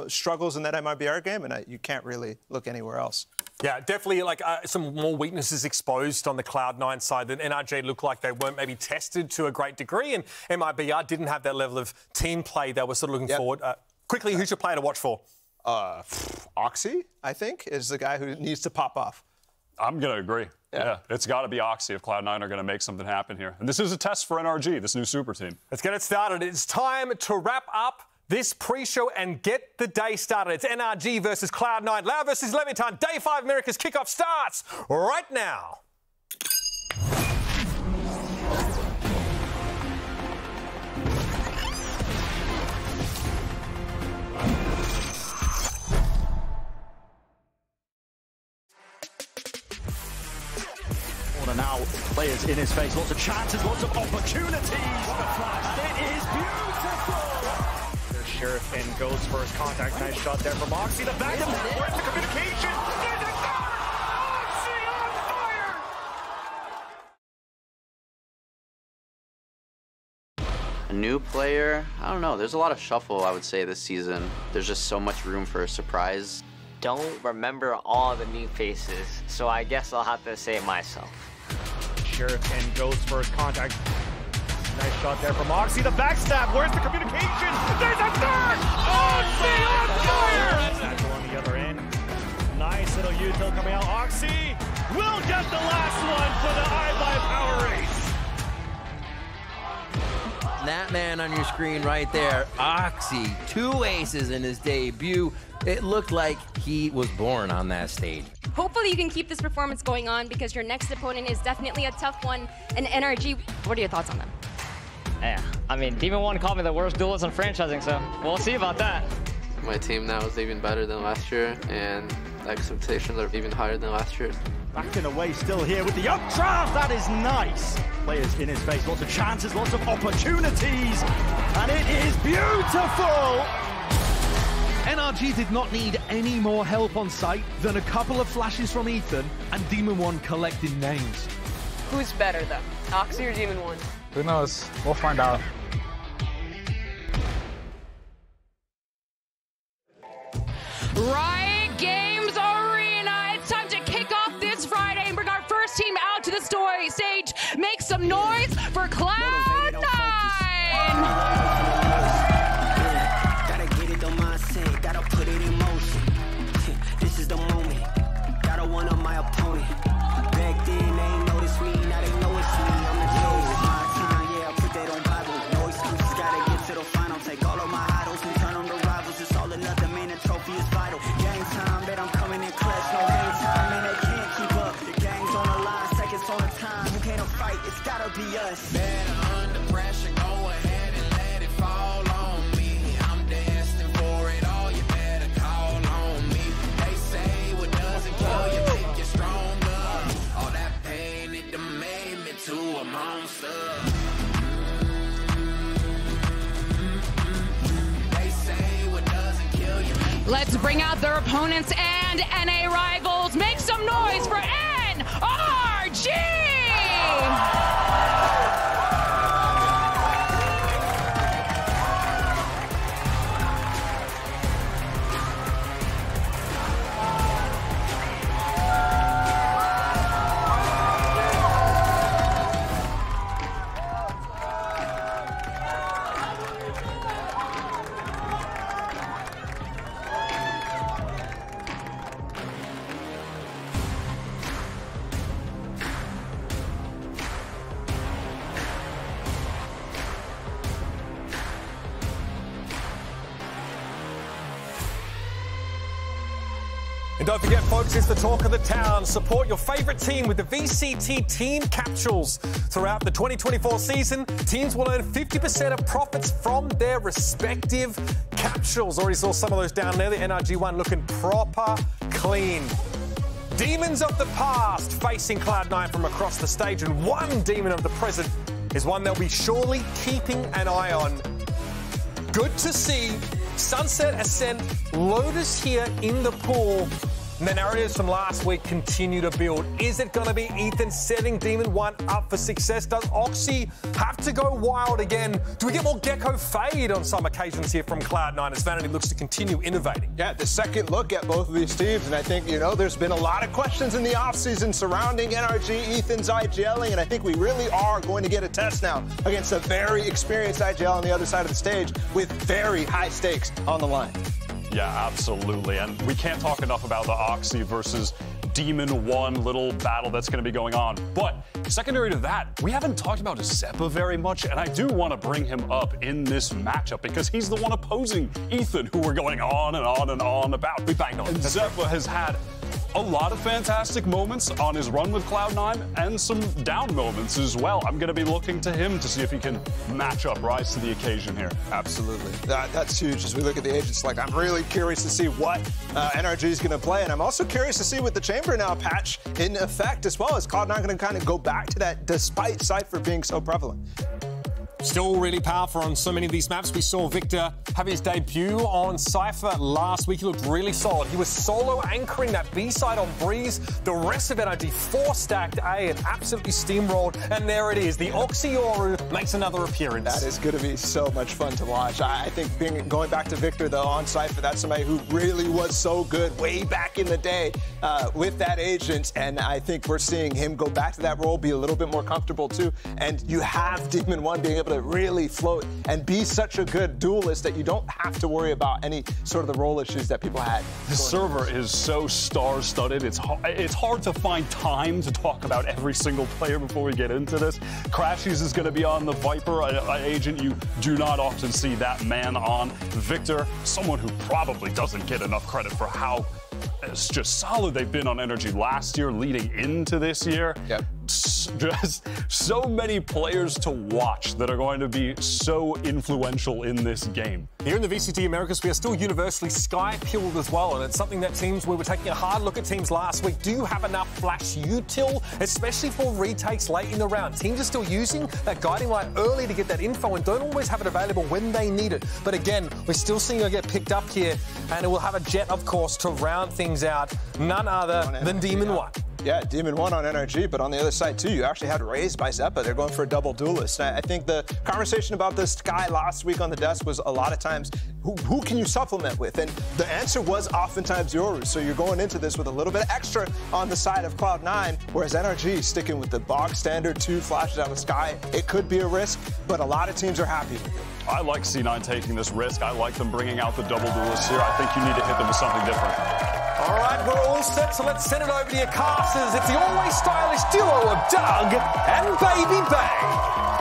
struggles in that MIBR game, and you can't really look anywhere else.
Yeah, definitely like some more weaknesses exposed on the Cloud9 side. That NRG looked like they weren't maybe tested to a great degree, and MIBR didn't have that level of team play they were sort of looking forward. Quickly, who's your player to watch for?
Oxy, I think, is the guy who needs to pop off.
I'm going to agree. Yeah, it's got to be Oxy if Cloud9 are going to make something happen here. And this is a test for NRG, this new super team.
Let's get it started. It's time to wrap up this pre-show and get the day started. It's NRG versus Cloud9. Loud versus Leviton. Day 5 America's Kickoff starts right now.
Now, players in his face, lots of chances, lots of opportunities. And it is beautiful. There's Sheriff and goes for his contact. Nice shot there from Oxy. The back of where's the communication? There's a third! Oxy on fire!
A new player, I don't know. There's a lot of shuffle, I would say, this season. There's just so much room for a surprise.
Don't remember all the new faces, so I guess I'll have to say it myself.
Sheriff and goes for his contact. Nice shot there from Oxy. The backstab. Where's the communication? There's a third! Oxy on fire! Satchel on the other end. Nice little util coming out. Oxy will get the last one for the iBUYPOWER race.
That man on your screen right there, Oxy, 2 aces in his debut. It looked like he was born on that stage.
Hopefully you can keep this performance going on because your next opponent is definitely a tough one, an NRG. What are your thoughts on them?
Yeah, I mean, Demon 1 called me the worst duelist in franchising, so we'll see about that.
My team now is even better than last year, and the expectations are even higher than last year.
Backing away still here with the up draft. That is nice. Players in his face, lots of chances, lots of opportunities. And it is beautiful.
NRG did not need any more help on site than a couple of flashes from Ethan and Demon 1 collecting names.
Who's better though, Oxy or Demon 1?
Who knows? We'll find out.
Riot Games Arena. It's time to kick off this Friday and bring our first team out to the stage. Make some noise for Cloud9.
Gotta get it on my set, gotta put it in motion. This is the moment. Gotta one up my opponent. Back then they ain't noticed me, now they know it's me. I'm the chosen. My time, yeah, I put that on Bible. No excuses, gotta get to the final. Take all of my idols and turn them to rivals. It's all or nothing, man, the trophy is vital. Game time, bet I'm coming in clutch. No game time, man, they can't keep up. The game's on the line, seconds on the time. Who can't fight? It's gotta be us. Better under pressure, go ahead and let it fall on me. I'm destined for it all, you better call on me. They say what doesn't kill you make you stronger. All that pain, it done made me to a monster. They say what doesn't kill you.
Let's bring out their opponents and NA rivals. Make some noise for NRG!
And don't forget, folks, it's the talk of the town. Support your favorite team with the VCT team capsules. Throughout the 2024 season, teams will earn 50% of profits from their respective capsules. Already saw some of those down there. The NRG one looking proper clean. Demons of the past facing Cloud9 from across the stage, and one demon of the present is one they'll be surely keeping an eye on. Good to see Sunset Ascent, Lotus here in the pool. The narratives from last week continue to build. Is it going to be Ethan setting Demon 1 up for success? Does Oxy have to go wild again? Do we get more Gecko fade on some occasions here from Cloud9 as Vanity looks to continue innovating?
Yeah, the second look at both of these teams, and I think, you know, there's been a lot of questions in the offseason surrounding NRG, Ethan's IGLing, and I think we really are going to get a test now against a very experienced IGL on the other side of the stage with very high stakes on the line.
Yeah, absolutely. And we can't talk enough about the Oxy versus Demon 1 little battle that's going to be going on. But secondary to that, we haven't talked about Zeppa very much, and I do want to bring him up in this matchup because he's the one opposing Ethan, who we're going on and on and on about.
We banged on.
And Zeppa has had a lot of fantastic moments on his run with Cloud9 and some down moments as well. I'm going to be looking to him to see if he can match up, rise to the occasion here.
Absolutely. That's huge as we look at the agents. Like, I'm really curious to see what NRG is going to play, and I'm also curious to see with the Chamber now patch in effect as well. Is Cloud9 going to kind of go back to that despite Cypher being so prevalent?
Still really powerful on so many of these maps. We saw Victor have his debut on Cypher last week. He looked really solid. He was solo anchoring that B side on Breeze. The rest of NRG 4-stacked A and absolutely steamrolled. And there it is. The Oxyoru makes another appearance.
That is going to be so much fun to watch. I think going back to Victor, though, on Cypher, that's somebody who really was so good way back in the day with that agent. And I think we're seeing him go back to that role, be a little bit more comfortable, too. And you have Demon 1 being able to really float and be such a good duelist that you don't have to worry about any sort of the role issues that people had.
The server is so star-studded. It's hard to find time to talk about every single player before we get into this. Crashies is going to be on the Viper, an agent you do not often see that man on. Victor, someone who probably doesn't get enough credit for how it's just solid they've been on NRG last year leading into this year.
Yep.
Just so many players to watch that are going to be so influential in this game.
Here in the VCT Americas, we are still universally sky-pilled as well, and it's something that teams, we were taking a hard look at teams last week. Do you have enough flash util, especially for retakes late in the round? Teams are still using that guiding light early to get that info and don't always have it available when they need it. But again, we're still seeing her get picked up here, and it will have a jet, of course, to round things out. None other than Demon 1.
Yeah, Demon 1 on NRG, but on the other side, too, you actually had raised by Zeppa. They're going for a double duelist. I think the conversation about this guy last week on the desk was a lot of times, who can you supplement with? And the answer was oftentimes Yoru. So you're going into this with a little bit extra on the side of Cloud9, whereas NRG sticking with the bog standard 2 flashes out of the sky. It could be a risk, but a lot of teams are happy with it.
I like C9 taking this risk. I like them bringing out the double duelists here. I think you need to hit them with something different.
All right, we're all set, so let's send it over to your casters. It's the always stylish duo of Doug and Baby Bay.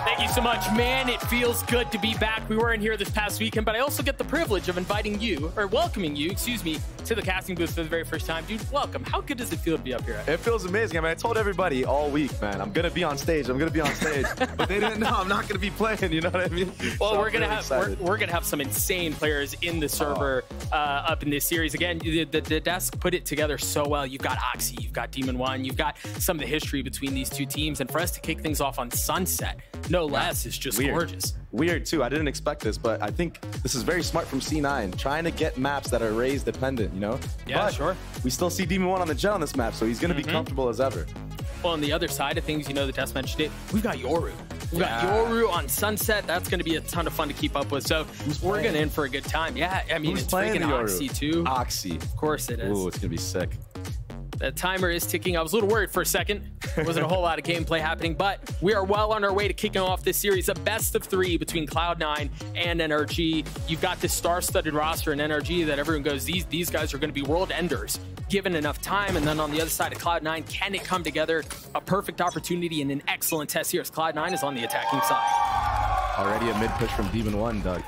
Thank you so much, man. It feels good to be back. We weren't here this past weekend, but I also get the privilege of inviting you, or welcoming you, excuse me, to the casting booth for the very first time. Dude, welcome. How good does it feel to be up here?
It feels amazing. I mean, I told everybody all week, man, I'm going to be on stage. I'm going to be on stage. But they didn't know I'm not going to be playing, you know what I mean?
Well,
so
we're going to have some insane players in the server up in this series. Again, the desk put it together so well. You've got Oxy, you've got Demon 1, you've got some of the history between these two teams. And for us to kick things off on Sunset, no less, is just gorgeous.
Weird, too. I didn't expect this, but I think this is very smart from C9, trying to get maps that are raise dependent, you know?
Yeah,
but
sure.
We still see Demon 1 on the jet on this map, so he's going to be comfortable as ever.
Well, on the other side of things, you know, the test mentioned it, we've got Yoru. We've got Yoru on Sunset. That's going to be a ton of fun to keep up with. So we're going to in for a good time. Yeah, I mean, it's freaking Oxy, too.
Oxy.
Of course it is.
Ooh, it's going to be sick.
The timer is ticking. I was a little worried for a second. There wasn't a whole lot of gameplay happening, but we are well on our way to kicking off this series, a best of 3 between Cloud9 and NRG. You've got this star-studded roster in NRG that everyone goes, these guys are going to be world enders, given enough time. And then on the other side of Cloud9, can it come together? A perfect opportunity and an excellent test here as Cloud9 is on the attacking side.
Already a mid-push from Demon 1, Doug.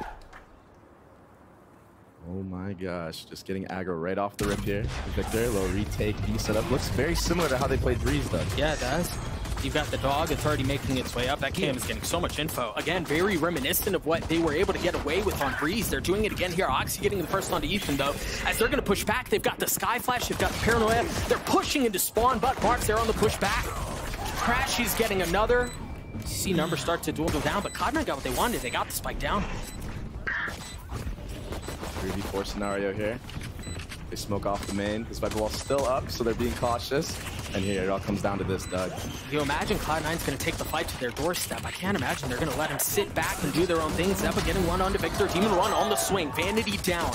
Oh my gosh, just getting aggro right off the rip here. Victor, a little retake, B setup. Looks very similar to how they played Breeze, though.
Yeah, it does. You've got the dog. It's already making its way up. That cam is getting so much info. Again, very reminiscent of what they were able to get away with on Breeze. They're doing it again here. Oxy getting the first onto Ethan, though. As they're going to push back, they've got the Sky Flash. They've got the Paranoia. They're pushing into spawn, but Mark's there on the push back. Crash, he's getting another. See numbers start to dwindle down, but Cloud9 got what they wanted. They got the spike down.
3v4 scenario here. They smoke off the main. This Viper wall's still up, so they're being cautious. And here, it all comes down to this, Doug.
You imagine Cloud9's going to take the fight to their doorstep. I can't imagine they're going to let him sit back and do their own thing. Zeppa getting one onto Victor. Demon One on the swing. Vanity down.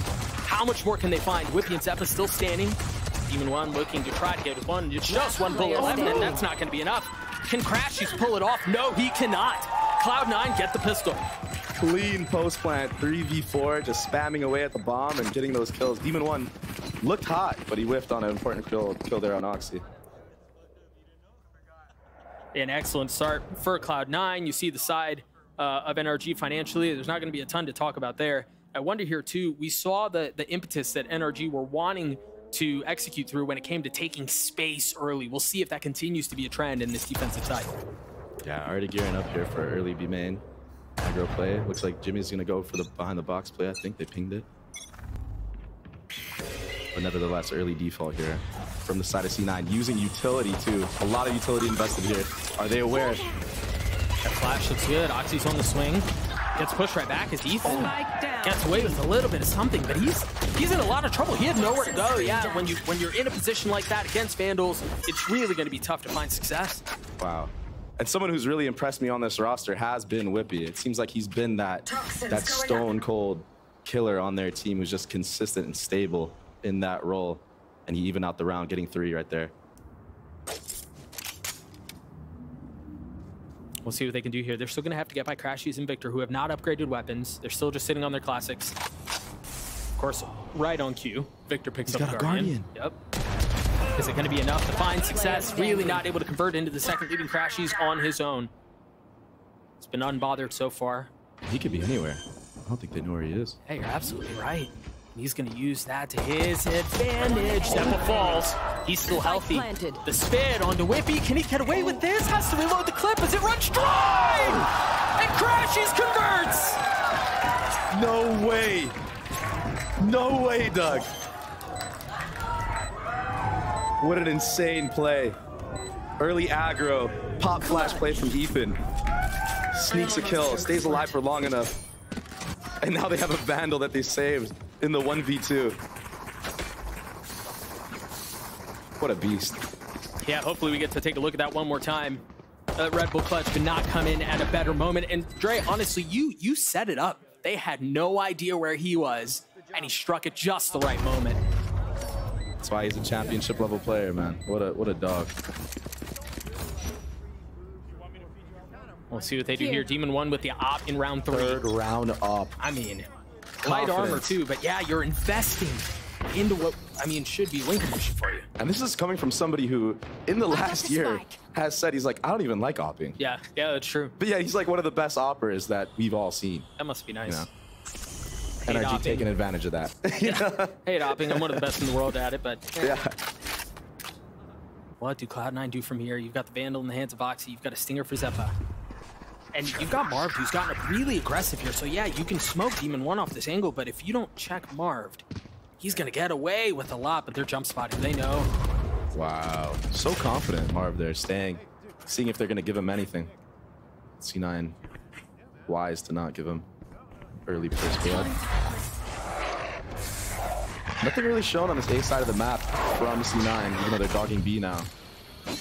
How much more can they find? Whippy and Zeppa still standing. Demon One looking to try to get with one. Just one bullet left, and that's not going to be enough. Can Crashies pull it off? No, he cannot. Cloud9 get the pistol.
Clean post plant, 3v4, just spamming away at the bomb and getting those kills. Demon One looked hot, but he whiffed on an important kill there on Oxy.
An excellent start for Cloud9. You see the side of NRG financially. There's not going to be a ton to talk about there. I wonder here, too, we saw the impetus that NRG were wanting to execute through when it came to taking space early. We'll see if that continues to be a trend in this defensive side.
Yeah, already gearing up here for early B main. Aggro play. Looks like Jimmy's going to go for the behind the box play. I think they pinged it. But nevertheless, early default here from the side of C9. Using utility, too. A lot of utility invested here. Are they aware?
That flash looks good. Oxy's on the swing. Gets pushed right back as Ethan gets away with a little bit of something, but he's in a lot of trouble. He had nowhere to go. Yeah, when you're in a position like that against Vandals, it's really going to be tough to find success.
Wow. And someone who's really impressed me on this roster has been Whippy. It seems like he's been that stone cold killer on their team who's just consistent and stable in that role. And he evened out the round, getting 3 right there.
We'll see what they can do here. They're still going to have to get by Crashies and Victor, who have not upgraded weapons. They're still just sitting on their classics. Of course, right on cue, Victor picks up a Guardian. Yep. Is it going to be enough to find success? Really not able to convert into the second, leaving Crashies on his own. It's been unbothered so far.
He could be anywhere. I don't think they know where he is.
Hey, you're absolutely right. He's going to use that to his advantage. Zeppa falls. He's still healthy. The spin onto Whippy. Can he get away with this? Has to reload the clip as it runs dry! And Crashies converts!
No way. No way, Doug. What an insane play. Early aggro. Pop flash play from Ethan. Sneaks a kill. Stays alive for long enough. And now they have a Vandal that they saved in the 1v2. What a beast.
Yeah, hopefully we get to take a look at that one more time. Red Bull Clutch could not come in at a better moment. And Dre, honestly, you set it up. They had no idea where he was, and he struck at just the right moment.
That's why he's a championship level player, man. What a dog.
We'll see what they do here. Demon One with the op in round 3.
Third round op.
I mean, light armor too, but yeah, you're investing into what, I mean, should be win condition for you.
And this is coming from somebody who, in the last year, has said he's like, I don't even like opping.
Yeah, that's true.
But yeah, he's like one of the best oppers that we've all seen.
That must be nice.
You know? NRG taking advantage of that.
Hate opping. I'm one of the best in the world at it, but
yeah.
What do Cloud9 do from here? You've got the Vandal in the hands of Oxy. You've got a Stinger for Zeppa. And you've got Marv, who's gotten really aggressive here. So yeah, you can smoke Demon One off this angle, but if you don't check Marv, he's going to get away with a lot, but they're jump spotting. They know.
Wow. So confident, Marv there, staying, seeing if they're going to give him anything. C9 wise to not give him early first blood. Nothing really shown on this A side of the map from C9, even though they're dogging B now. I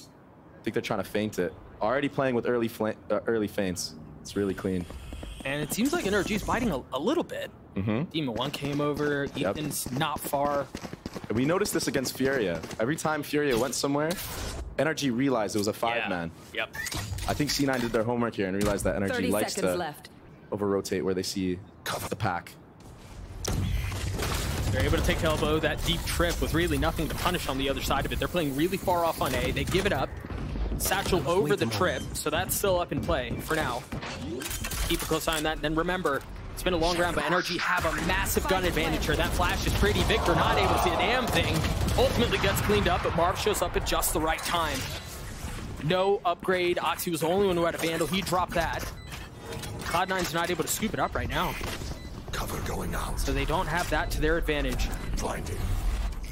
think they're trying to feint it. Already playing with early feints. It's really clean.
And it seems like NRG's biting a little bit. Demon One came over. Ethan's not far.
And we noticed this against Furia. Every time Furia went somewhere, NRG realized it was a 5-man.
Yep.
I think C9 did their homework here and realized that NRG likes to over-rotate where they see the pack.
They're able to take elbow, that deep trip with really nothing to punish on the other side of it. They're playing really far off on A. They give it up. Satchel over the trip, so that's still up in play for now. Keep a close eye on that. Then remember, it's been a long round, but NRG have a massive gun advantage here. That flash is pretty. Victor not able to see a damn thing. Ultimately gets cleaned up, but Marv shows up at just the right time. No upgrade. Oxy was the only one who had a Vandal. He dropped that. Cloud9's not able to scoop it up right now.
Cover going out.
So they don't have that to their advantage.
Blinded.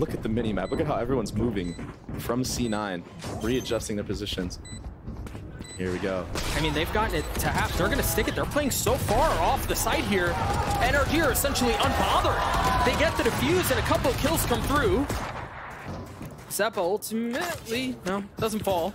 Look at the mini-map. Look at how everyone's moving from C9, readjusting their positions. Here we go.
I mean, they've gotten it to half. They're going to stick it. They're playing so far off the site here. NRG are essentially unbothered. They get the defuse and a couple of kills come through. Zeppa ultimately, no, doesn't fall.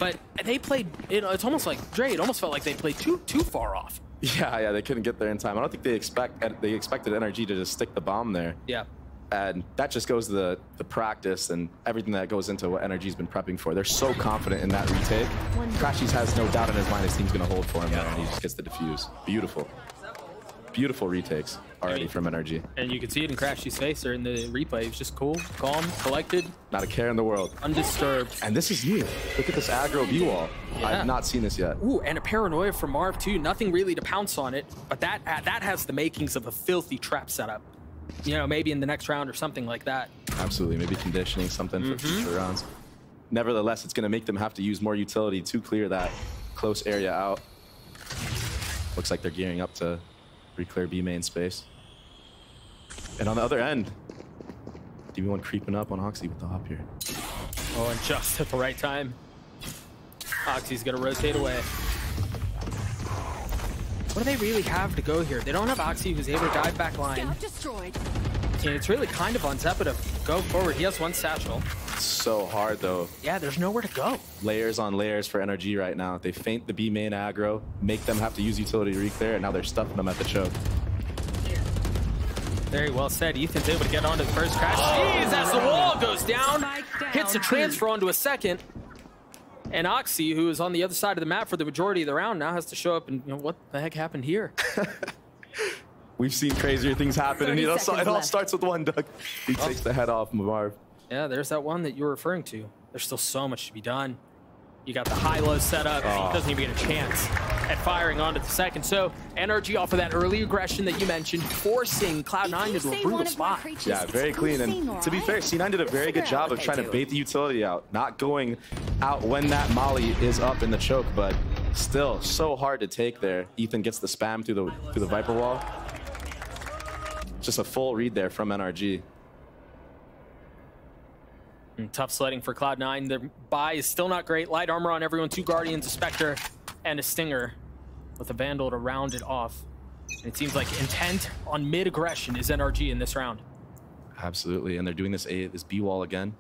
But they played, it's almost like, Dre, it almost felt like they played too far off.
Yeah, they couldn't get there in time. I don't think they expected NRG to just stick the bomb there.
Yeah.
And that just goes to the practice and everything that goes into what NRG's been prepping for. They're so confident in that retake. Crashies has no doubt in his mind his team's going to hold for him there, and he just gets the defuse. Beautiful. Beautiful retakes already from NRG.
And you can see it in Crashy's face or in the replay. He's just cool, calm, collected.
Not a care in the world.
Undisturbed.
And this is new. Look at this aggro view wall.
Yeah.
I've not seen this yet.
Ooh, and a paranoia from Marv too. Nothing really to pounce on it, but that has the makings of a filthy trap setup. You know, maybe in the next round or something like that.
Absolutely, maybe conditioning something for future rounds. Nevertheless, it's going to make them have to use more utility to clear that close area out. Looks like they're gearing up to re-clear B main space. And on the other end, DB1 creeping up on Oxy with the hop here.
Oh, and just at the right time. Oxy's going to rotate away. What do they really have to go here? They don't have Oxy who's able to dive back line.
Destroyed.
And it's really kind of on Zeppa to go forward. He has one satchel.
So hard though.
Yeah, there's nowhere to go.
Layers on layers for NRG right now. They feint the B main aggro, make them have to use utility to re-clear, and now they're stuffing them at the choke.
Very well said. Ethan's able to get onto the first crash. Jeez, as the wall goes down, hits a transfer onto a second. And Oxy, who is on the other side of the map for the majority of the round, now has to show up and, you know, what the heck happened here?
We've seen crazier things happen, and it all starts with one, Doug. He takes the head off Marv.
Yeah, there's that one that you were referring to. There's still so much to be done. You got the high-low setup. He doesn't even get a chance at firing onto the second. So NRG off of that early aggression that you mentioned, forcing Cloud9 into a brutal spot.
Yeah, very clean. And to be fair, C9 did a very good job of trying to bait the utility out, not going out when that molly is up in the choke, but still so hard to take there. Ethan gets the spam through the Viper wall. Just a full read there from NRG.
And tough sledding for Cloud9. Their buy is still not great. Light armor on everyone, 2 Guardians, a Spectre, and a Stinger with a Vandal to round it off. And it seems like intent on mid-aggression is NRG in this round.
Absolutely, and they're doing this B wall again.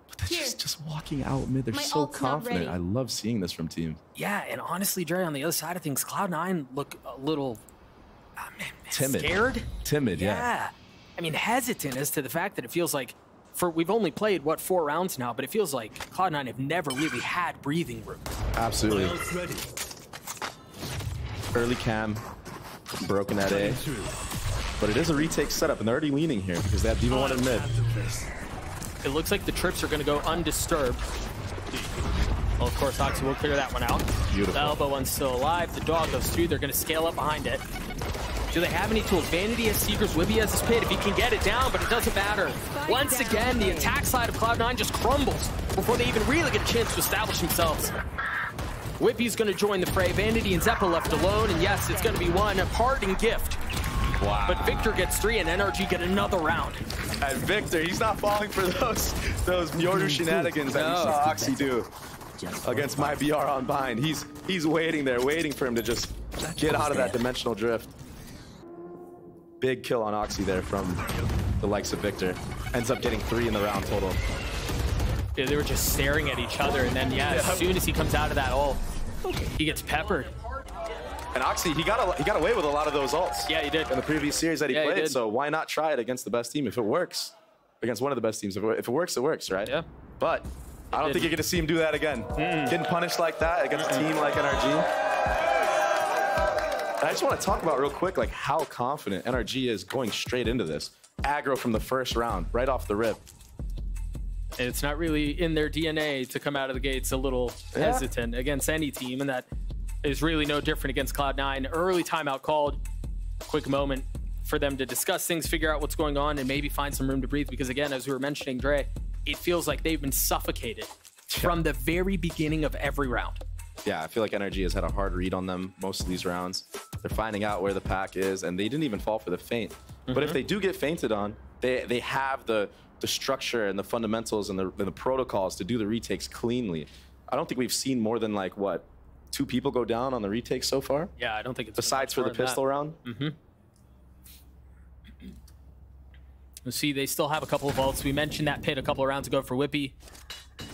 But they're just walking out mid. They're so confident. I love seeing this from teams.
Yeah, and honestly, Dre, on the other side of things, Cloud9 look a little
timid.
Scared?
Timid, yeah.
I mean, hesitant as to the fact that it feels like we've only played, what, 4 rounds now, but it feels like Cloud9 have never really had breathing room.
Absolutely. Early cam, broken at A. But it is a retake setup, and they're already leaning here because they have D1 in mid.
It looks like the trips are going to go undisturbed. Well, of course, Oxy will clear that one out.
Beautiful.
The elbow one's still alive. The dog goes through. They're going to scale up behind it. Do they have any tools? Vanity has Seekers, Wibby has his pit. If he can get it down, but it doesn't matter. Once again, the attack side of Cloud9 just crumbles before they even really get a chance to establish themselves. Whippy's going to join the fray. Vanity and Zeppa left alone, and yes, it's going to be one parting gift.
Wow.
But Victor gets 3, and NRG get another round.
And Victor, he's not falling for those Mjolnir shenanigans that we saw Oxy do against my BR on bind. He's waiting there, waiting for him to just get out of that dimensional drift. Big kill on Oxy there from the likes of Victor. Ends up getting 3 in the round total.
Yeah, they were just staring at each other, and then as soon as he comes out of that ult, he gets peppered.
And Oxy, he got away with a lot of those ults.
Yeah, he did.
In the previous series that he played, so why not try it against the best team if it works? Against one of the best teams. If it works, it works, right?
Yeah.
But I don't think you're going to see him do that again. Getting punished like that against a team like NRG. And I just want to talk about real quick, like how confident NRG is going straight into this. Aggro from the first round, right off the rip.
It's not really in their DNA to come out of the gates a little hesitant against any team, and that is really no different against Cloud9. Early timeout called. Quick moment for them to discuss things, figure out what's going on, and maybe find some room to breathe. Because again, as we were mentioning, Dre, it feels like they've been suffocated from the very beginning of every round.
Yeah, I feel like NRG has had a hard read on them most of these rounds. They're finding out where the pack is, and they didn't even fall for the feint. But if they do get feinted on, they have the structure and the fundamentals and the protocols to do the retakes cleanly. I don't think we've seen more than like, what, 2 people go down on the retake so far.
Yeah, I don't think it's
besides for the pistol round.
We'll see, they still have a couple of ults. We mentioned that pit a couple of rounds ago for Whippy.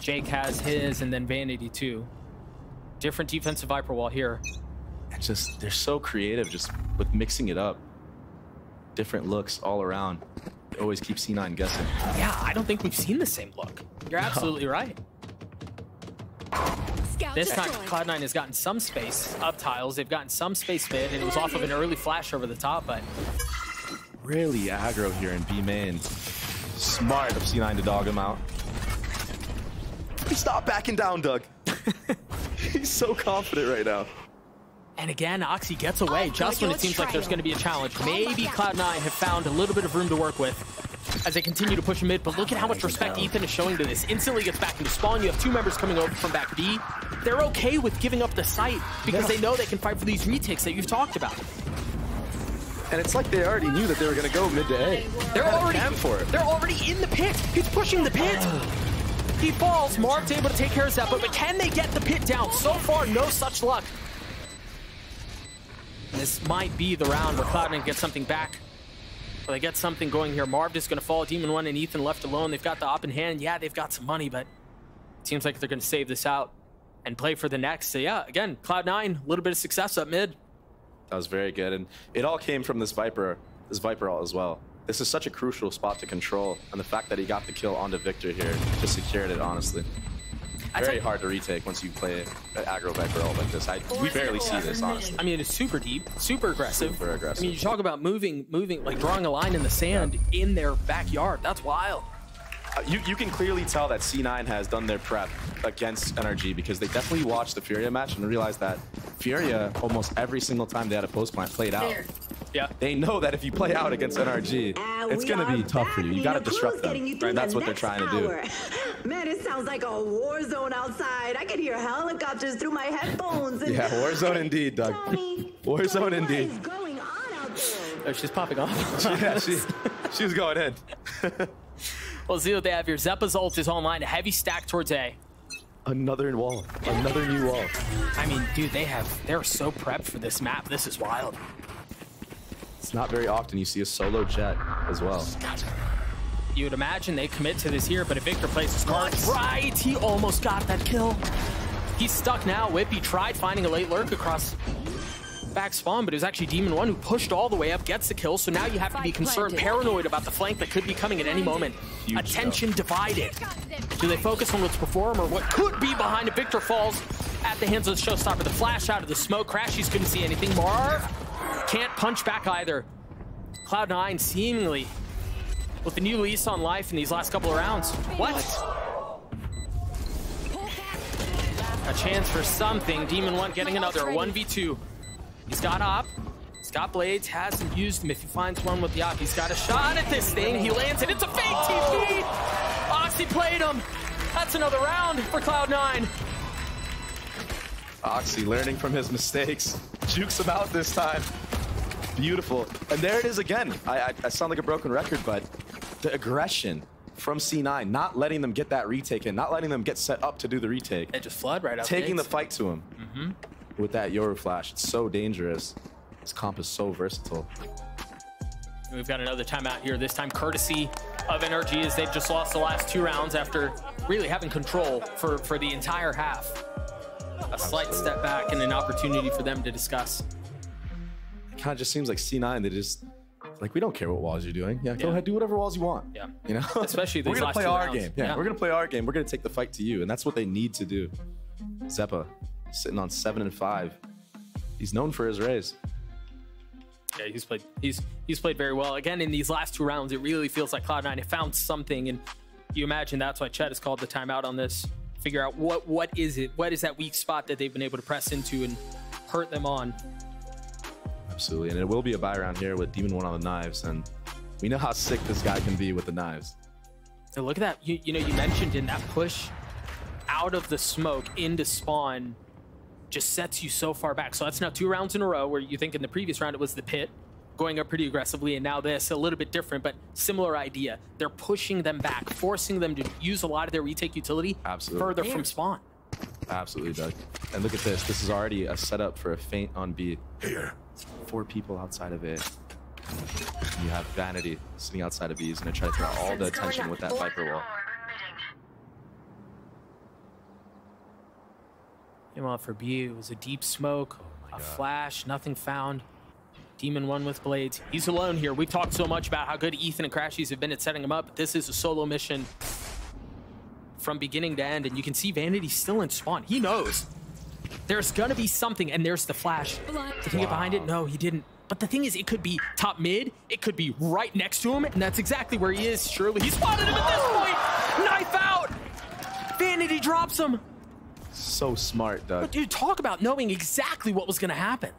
Jake has his, and then Vanity too. Different defensive Viper wall here.
And just, they're so creative just with mixing it up. Different looks all around. They always keep C9 guessing.
Yeah, I don't think we've seen the same look. You're absolutely right. This time, Cloud9 has gotten some space up tiles. They've gotten some space mid, and it was off of an early flash over the top, but...
Really aggro here in B main. Smart of C9 to dog him out. Stop backing down, Doug. He's so confident right now.
And again, Oxy gets away just when it seems like there's going to be a challenge. Maybe Cloud9 have found a little bit of room to work with as they continue to push mid, but look at how much respect Ethan is showing to this. Instantly gets back into spawn. You have 2 members coming over from back B. They're okay with giving up the site because they know they can fight for these retakes that you've talked about.
And it's like they already knew that they were going to go mid to A.
They're already in the pit. He's pushing the pit. He falls. Mark's able to take care of Zeppa, but can they get the pit down? So far, no such luck. This might be the round where Cloud9 gets something back. Well, they get something going here. Marv is going to fall. Demon 1 and Ethan left alone. They've got the op in hand. Yeah, they've got some money, but it seems like they're going to save this out and play for the next. So yeah, again, Cloud9, a little bit of success up mid.
That was very good, and it all came from this Viper ult as well. This is such a crucial spot to control, and the fact that he got the kill onto Victor here just secured it, honestly. Very hard to retake once you play an aggro Viper ult like this. We barely see this, honestly.
I mean, it's super deep, super aggressive.
Super aggressive.
I mean, you talk about moving, like drawing a line in the sand in their backyard. That's wild.
You can clearly tell that C9 has done their prep against NRG because they definitely watched the Furia match and realized that Furia, almost every single time they had a post plant, played out.
Yeah.
They know that if you play out against NRG, it's going to be tough for you. You got to disrupt them. Right? That's what they're trying to do.
Man, it sounds like a war zone outside. I can hear helicopters through my headphones. And
yeah, war zone indeed, Doug. War zone indeed.
What is going on out there?
Oh, she's popping off.
Yeah, she was going in.
Well, see what they have here. Zeppa's ult is online. A heavy stack towards A.
Another wall. Another new wall.
I mean, dude, they're so prepped for this map. This is wild.
It's not very often you see a solo jet as well.
You would imagine they commit to this here, but if Victor plays his cards right, he almost got that kill. He's stuck now. Whippy tried finding a late lurk across back spawn, but it was actually Demon 1 who pushed all the way up, gets the kill, so now you have to be concerned, paranoid about the flank that could be coming at any moment. Attention divided. Do they focus on what's before him or what could be behind it? Victor falls at the hands of the showstopper. The flash out of the smoke. Crashies couldn't see anything. Marv can't punch back either. Cloud9 seemingly with a new lease on life in these last couple of rounds. What? A chance for something. Demon 1 getting another 1v2. He's got op. He's got blades. Hasn't used them. If he finds one with the op, he's got a shot at this thing. He lands it. It's a fake TP. Oxy played him. That's another round for Cloud9.
Oxy learning from his mistakes. Jukes him out this time. Beautiful. And there it is again. I sound like a broken record, but the aggression from C9, not letting them get that retake in, not letting them get set up to do the retake.
And just flood right out.
Taking the fight to him. With that Yoru flash, it's so dangerous. This comp is so versatile.
We've got another timeout here, this time courtesy of NRG, as they've just lost the last 2 rounds after really having control for the entire half. A slight step back and an opportunity for them to discuss.
It kind of just seems like C9, they just, like, we don't care what walls you're doing. Yeah, go ahead, do whatever walls you want.
Yeah.
You know?
Especially these
we're gonna
last
play
2
our
rounds.
game. Yeah, we're gonna play our game. We're gonna take the fight to you, and that's what they need to do. Zeppa sitting on 7 and 5. He's known for his raise.
Yeah, he's played very well. Again, in these last 2 rounds, it really feels like Cloud9 have found something, and you imagine that's why Chet has called the timeout on this. Figure out what is it? What is that weak spot that they've been able to press into and hurt them on?
Absolutely, and it will be a buy round here with Demon 1 on the knives, and we know how sick this guy can be with the knives.
So look at that. You know, you mentioned in that push out of the smoke into spawn just sets you so far back. So that's now 2 rounds in a row where you think in the previous round it was the pit going up pretty aggressively, and now this, a little bit different, but similar idea. They're pushing them back, forcing them to use a lot of their retake utility further from spawn.
Absolutely, Doug. And look at this. This is already a setup for a feint on B.
Here.
4 people outside of A. And you have Vanity sitting outside of B. He's going to try to throw all the attention with that Viper wall.
Came off for B. It was a deep smoke, a flash, nothing found. Demon 1 with blades. He's alone here. We've talked so much about how good Ethan and Crashies have been at setting him up, but this is a solo mission from beginning to end, and you can see Vanity still in spawn. He knows there's gonna be something, and there's the flash. Did he get behind it? No, he didn't. But the thing is, it could be top mid, it could be right next to him, and that's exactly where he is. Surely he spotted him at this point. Knife out. Vanity drops him.
So smart, Doug.
But dude, talk about knowing exactly what was gonna happen.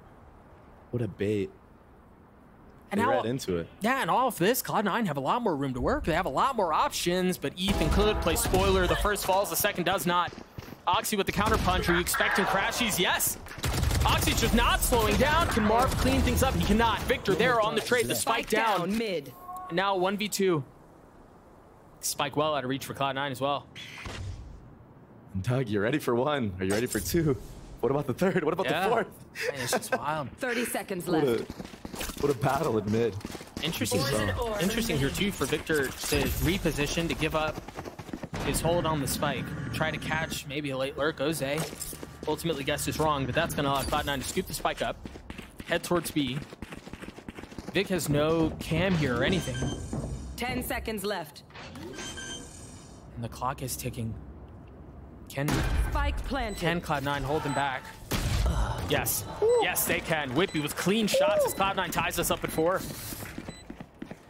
What a bait.
And
they
now,
read into it.
Yeah, and all of this, Cloud9 have a lot more room to work. They have a lot more options, but Ethan could play spoiler. The first falls, the second does not. Oxy with the counter punch. Are you expecting Crashies? Yes. Oxy's just not slowing down. Can Marv clean things up? He cannot. Victor there on the trade. The spike down.
Mid.
And now 1v2. Spike well out of reach for Cloud9 as well.
Doug, you're ready for 1. Are you ready for 2? What about the 3rd? What about the 4th?
Man, it's just wild.
30 seconds left.
What a battle in mid.
Interesting here too for Victor to reposition, to give up his hold on the spike. Try to catch maybe a late lurk. Oze ultimately guessed is wrong, but that's going to allow Cloud9 to scoop the spike up, head towards B. Vic has no cam here or anything.
10 seconds left.
And the clock is ticking. Can Cloud9 hold them back? Yes. Yes, they can. Whippy with clean shots as Cloud9 ties us up at 4.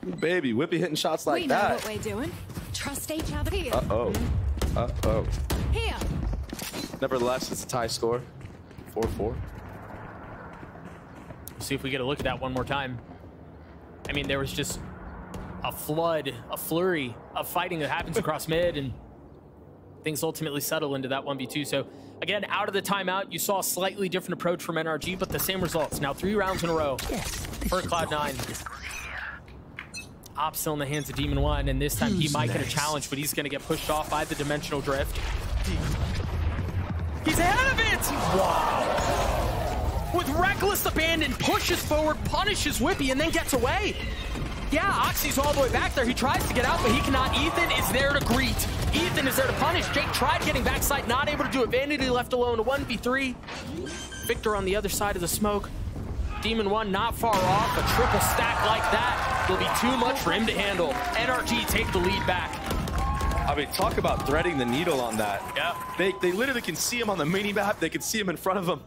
Ooh, baby, Whippy hitting shots like that.
We know what we're doing. Trust each other here.
Uh-oh. Uh-oh.
Here.
Nevertheless, it's a tie score. 4-4.
See if we get a look at that one more time. I mean, there was just a flood, a flurry of fighting that happens across mid, and things ultimately settle into that 1v2. So again, out of the timeout, you saw a slightly different approach from NRG, but the same results. Now 3 rounds in a row for Cloud9. Op still in the hands of Demon 1, and this time he might get a challenge, but he's going to get pushed off by the dimensional drift. He's ahead of it! Wow. With reckless abandon, pushes forward, punishes Whippy, and then gets away. Yeah, Oxy's all the way back there. He tries to get out, but he cannot. Ethan is there to greet. Ethan is there to punish. Jake tried getting backside, not able to do it. Vanity left alone, a 1v3. Victor on the other side of the smoke. Demon 1 not far off. A triple stack like that will be too much for him to handle. NRG take the lead back.
I mean, talk about threading the needle on that.
Yeah.
They literally can see him on the mini-map. They can see him in front of them.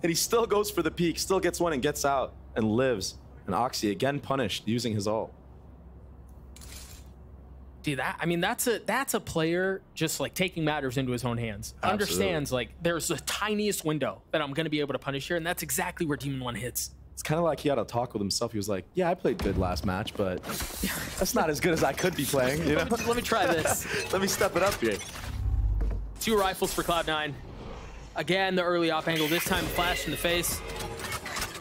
And he still goes for the peak, still gets one and gets out and lives. And Oxy again punished using his ult.
Dude, that's a player just like taking matters into his own hands.
Absolutely.
Understands like there's the tiniest window that I'm going to be able to punish here, and that's exactly where Demon 1 hits.
It's kind of like he had a talk with himself. He was like, yeah, I played good last match, but that's not as good as I could be playing. You know?
Let me try this.
Let me step it up here.
2 rifles for Cloud9. Again, the early op angle. This time, flash in the face.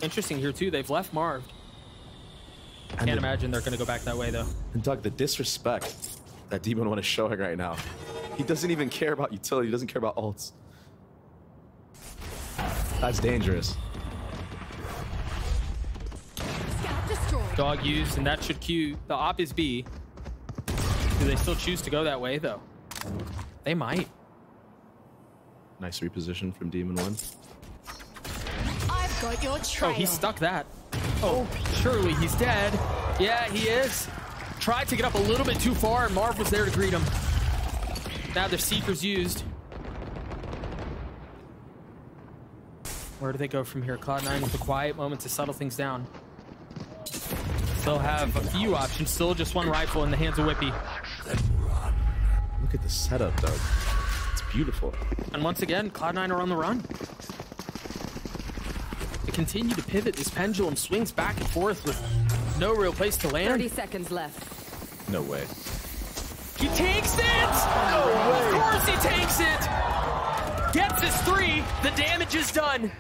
Interesting here, too. They've left Marv. Can't imagine they're going to go back that way, though.
And Doug, the disrespect that Demon 1 is showing right now. He doesn't even care about utility. He doesn't care about ults. That's dangerous.
Dog used, and that should cue. The op is B. Do they still choose to go that way, though? They might.
Nice reposition from Demon 1.
I've got your trail.
Oh, he stuck that. Oh, surely he's dead. Yeah, he is. Tried to get up a little bit too far, and Marv was there to greet him. Now their Seeker's used. Where do they go from here? Cloud9 with a quiet moment to settle things down. Still have a few options. Still just 1 rifle in the hands of Whippy.
Look at the setup, Doug. It's beautiful.
And once again, Cloud9 are on the run. They continue to pivot. This pendulum swings back and forth with no real place to land.
30 seconds left.
No way.
He takes it! No way. Of course he takes it! Gets his 3. The damage is done.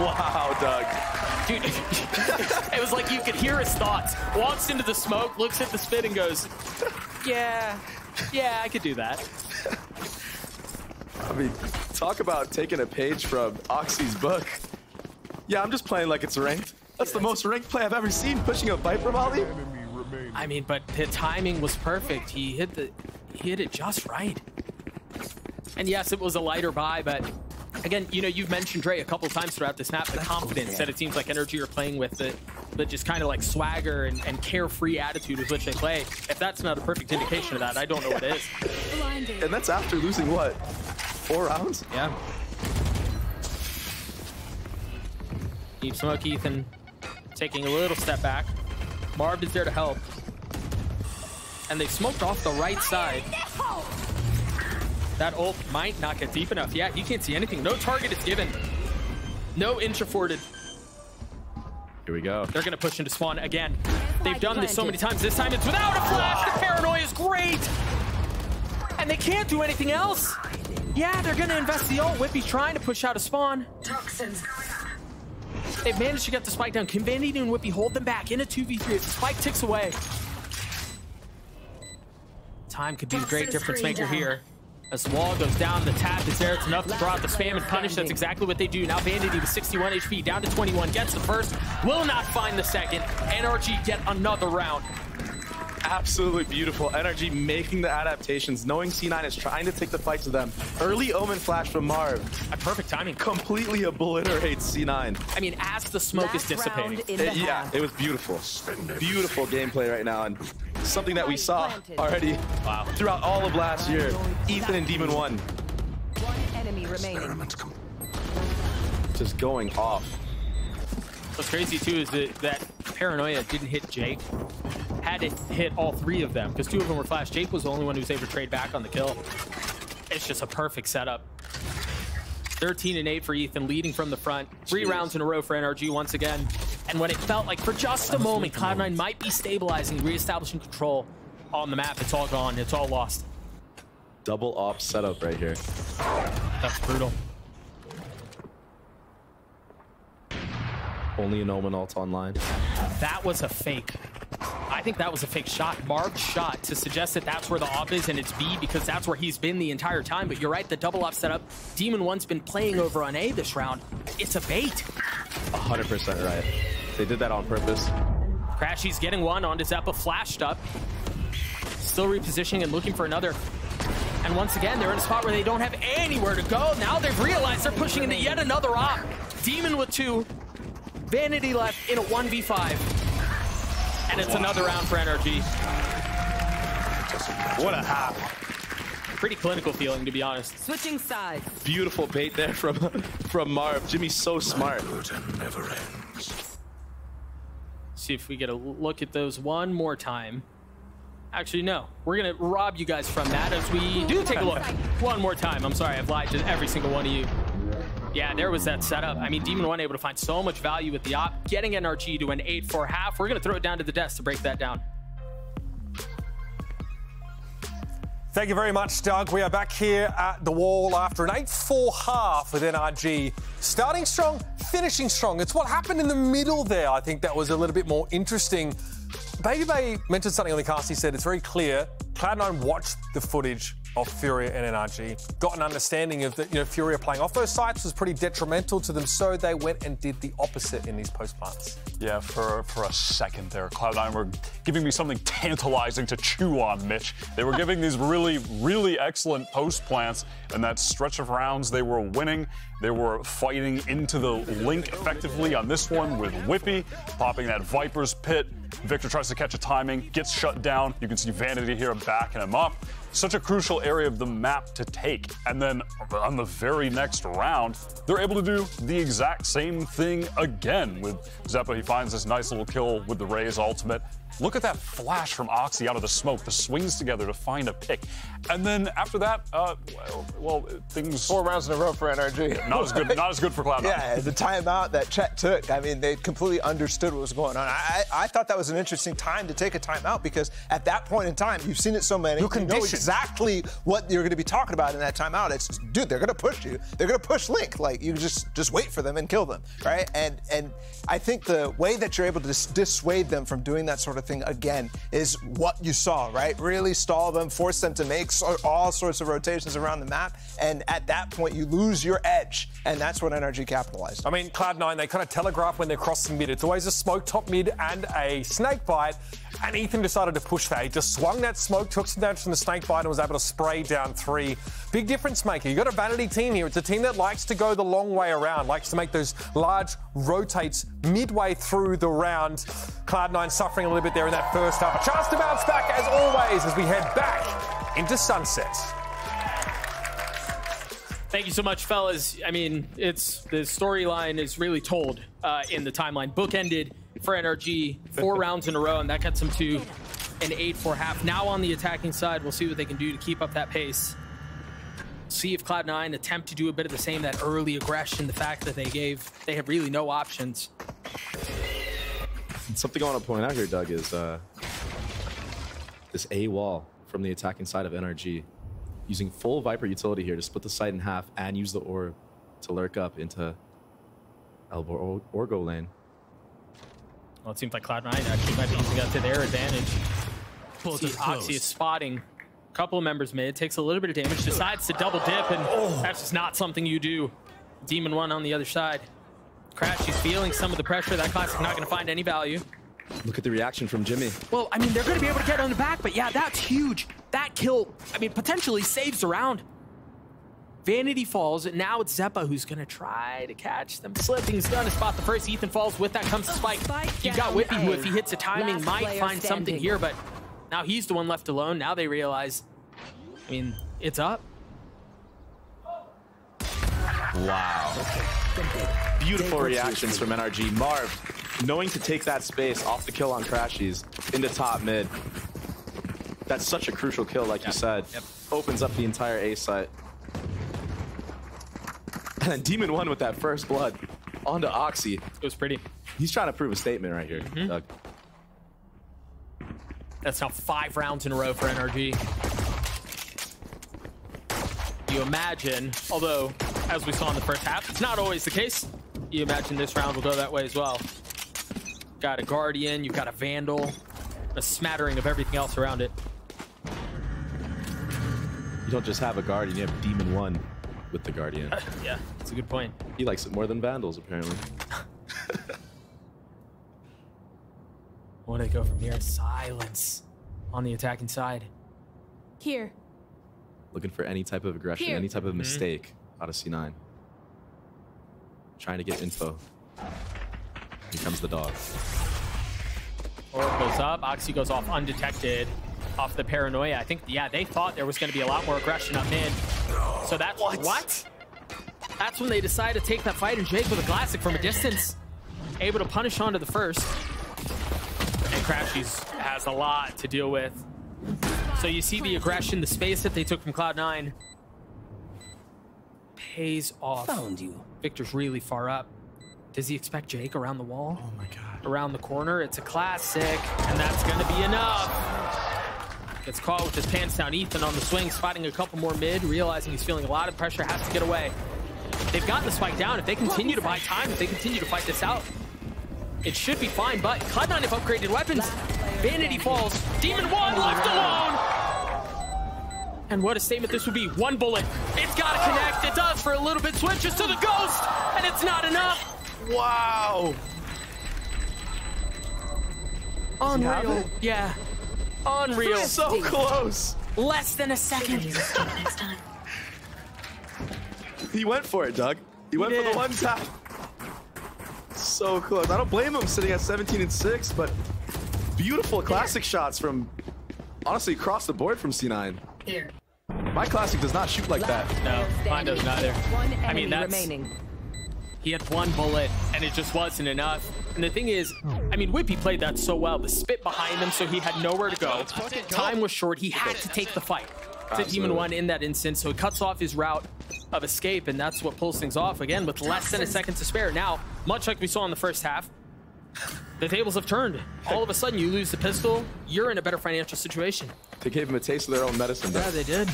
Wow, Doug.
Dude, it was like you could hear his thoughts. Walks into the smoke, looks at the spit, and goes, yeah, I could do that.
I mean, talk about taking a page from Oxy's book. Yeah, I'm just playing like it's ranked. That's the most ranked play I've ever seen, pushing a Viper volley.
I mean, but the timing was perfect. He hit it just right. And yes, it was a lighter buy, but again, you know, you've mentioned Dre a couple times throughout this map, the confidence that it seems like NRG are playing with, the just kind of like swagger and carefree attitude with which they play. If that's not a perfect indication of that, I don't know what is.
And that's after losing, what, 4 rounds?
Yeah. Deep smoke, Ethan taking a little step back. Marb is there to help. And they smoked off the right side. That ult might not get deep enough. Yeah, he can't see anything. No target is given. No inch-afforded.
Here we go.
They're going to push into spawn again. They've done this so many times. This time it's without a flash. The paranoia is great. And they can't do anything else. Yeah, they're going to invest the ult. Whippy's trying to push out a spawn.
Toxins.
They've managed to get the spike down. Can Vanity and Whippy hold them back in a 2v3 as the spike ticks away? Time could be the great difference maker here. As the wall goes down, the tap is there. It's enough to draw out the spam and punish. That's exactly what they do. Now Vanity with 61 HP, down to 21, gets the first, will not find the second. NRG get another round.
Absolutely beautiful. NRG making the adaptations, knowing C9 is trying to take the fight to them. Early omen flash from Marv.
Perfect timing.
Completely obliterates C9.
I mean, as the smoke is dissipating.
Yeah, it was beautiful. Beautiful gameplay right now, and something that we saw already throughout all of last year. Ethan and Demon 1.
One enemy remaining.
Just going off.
What's crazy too is that paranoia didn't hit Jake. Had it hit all 3 of them, because 2 of them were flash. Jake was the only one who was able to trade back on the kill. It's just a perfect setup. 13 and 8 for Ethan, leading from the front. 3 rounds in a row for NRG once again. And when it felt like for just a moment Cloud9 might be stabilizing, reestablishing control on the map, it's all gone. It's all lost.
Double op setup right here.
That's brutal.
Only an omen ult online.
That was a fake. I think that was a fake shot. Marv's shot to suggest that that's where the op is and it's B, because that's where he's been the entire time. But you're right, the double op setup. Demon 1's been playing over on A this round. It's a bait.
100% right. They did that on purpose.
Crashy's getting one onto Zeppa, flashed up. Still repositioning and looking for another. And once again, they're in a spot where they don't have anywhere to go. Now they've realized they're pushing into yet another op. Demon with 2. Vanity left in a 1v5. And it's another round for NRG.
What a half.
Pretty clinical feeling, to be honest.
Switching sides.
Beautiful bait there from Marv. Jimmy's so smart.
Never ends.
See if we get a look at those one more time. Actually, no. We're going to rob you guys from that as we do take a look one more time. I'm sorry, I've lied to every single one of you. Yeah, there was that setup. I mean, Demon 1 able to find so much value with the op, getting NRG to an 8-4 half. We're going to throw it down to the desk to break that down.
Thank you very much, Doug. We are back here at the wall after an 8-4 half with NRG. Starting strong, finishing strong. It's what happened in the middle there. I think that was a little bit more interesting. Baby Bay mentioned something on the cast. He said it's very clear. Cloud9 watched the footage of Furia and NRG, got an understanding of that, Furia playing off those sites was pretty detrimental to them, so they went and did the opposite in these post plants.
Yeah, for a second there, Cloud9 were giving me something tantalizing to chew on, Mitch. They were giving these really, really excellent post plants, and that stretch of rounds they were winning. They were fighting into the link effectively on this one with Whippy, popping that Viper's pit. Victor tries to catch a timing, gets shut down. You can see Vanity here backing him up. Such a crucial area of the map to take. And then on the very next round, they're able to do the exact same thing again with Zeppa. He finds this nice little kill with the Raze ultimate. Look at that flash from Oxy out of the smoke, the swings together to find a pick. And then after that, well, things...
4 rounds in a row for NRG.
Not as good for Cloud9.
Yeah, the timeout that Chet took, I mean, they completely understood what was going on. I thought that was an interesting time to take a timeout because at that point in time, you've seen it so many, you know exactly what you're going to be talking about in that timeout. It's, dude, they're going to push you. They're going to push Link. Like, you just wait for them and kill them, right? And I think the way that you're able to dissuade them from doing that sort of a thing again is what you saw, right? Really stall them, force them to make all sorts of rotations around the map, and at that point you lose your edge, and that's what NRG capitalized.
I mean, Cloud9, they kind of telegraph when they're crossing mid. It's always a smoke top mid and a snake bite, and Ethan decided to push that. He just swung that smoke, took some damage from the snake bite, and was able to spray down 3. Big difference maker. You've got a vanity team here. It's a team that likes to go the long way around, likes to make those large rotates midway through the round. Cloud9 suffering a little bit there in that first half. A chance to bounce back, as always, as we head back into sunset.
Thank you so much, fellas. I mean, the storyline is really told in the timeline. Bookended for NRG 4 rounds in a row, and that gets them to an 8-4 half. Now on the attacking side, we'll see what they can do to keep up that pace. See if Cloud9 attempt to do a bit of the same, that early aggression, the fact that they have really no options.
Something I want to point out here, Doug, is this A wall from the attacking side of NRG. Using full Viper utility here to split the site in half and use the orb to lurk up into elbow or go lane.
Well, it seems like Cloud9 actually might be using that to their advantage. See, Oxy is spotting a couple of members mid, takes a little bit of damage, decides to double dip, and that's just not something you do. Demon 1 on the other side. Crash, he's feeling some of the pressure. That Classic not going to find any value.
Look at the reaction from Jimmy.
Well, I mean, they're going to be able to get on the back, but yeah, that's huge. That kill, I mean, potentially saves the round. Vanity falls, and now it's Zeppa who's going to try to catch them slipping. He's going to spot the first. Ethan falls. With that comes the spike. You've got Whippy, who, if he hits the timing, might find something here, but now he's the one left alone. Now they realize, I mean, it's up.
Wow. Beautiful reactions from NRG. Marv, knowing to take that space off the kill on Crashies into top mid. That's such a crucial kill, like you said. Opens up the entire A site. And then Demon 1 with that first blood onto Oxy.
It was pretty.
He's trying to prove a statement right here, Doug.
That's now 5 rounds in a row for NRG. You imagine, although, as we saw in the first half, it's not always the case. You imagine this round will go that way as well. Got a Guardian, you've got a Vandal, a smattering of everything else around it.
You don't just have a Guardian, you have Demon 1 with the Guardian.
Yeah, that's a good point.
He likes it more than Vandals, apparently.
Where do they go from here? Silence on the attacking side.
Here.
Looking for any type of aggression, any type of mistake out of C9. Trying to get info. Here comes the dog.
Orb goes up, Oxy goes off undetected off the paranoia. I think, yeah, they thought there was going to be a lot more aggression up mid. So that's what? That's when they decided to take that fight, and Jake with a classic from a distance. Able to punish onto the first. And Crashies has a lot to deal with. So you see the aggression, the space that they took from Cloud9 pays off.
Found you.
Victor's really far up. Does he expect Jake around the wall?
Oh my god.
Around the corner, it's a classic, and that's gonna be enough. Gets caught with his pants down. Ethan on the swing, spotting a couple more mid, realizing he's feeling a lot of pressure, has to get away. They've gotten the spike down. If they continue to buy time, if they continue to fight this out, it should be fine, but Cloud9 have upgraded weapons. Vanity falls. Demon 1 left alone. And what a statement this would be. 1 bullet. It's got to connect. It does for a little bit. Switches to the ghost, and it's not enough.
Wow.
Unreal. Yeah. Unreal.
So close.
Less than a second.
He went for it, Doug. He went for the one tap. So close. I don't blame him sitting at 17 and 6, but beautiful classic shots from, honestly, across the board from C9.
Here.
My classic does not shoot like that.
No, mine doesn't either. I mean, that's...
remaining.
He had 1 bullet, and it just wasn't enough. And the thing is, I mean, Whippy played that so well. The spit behind him, so he had nowhere to go. Time was short. He had to take the fight to Demon 1 in that instance, so it cuts off his route of escape, and that's what pulls things off. Again, with less than a second to spare. Now, much like we saw in the first half, the tables have turned. All of a sudden, you lose the pistol, you're in a better financial situation.
They gave him a taste of their own medicine.
Yeah, they did.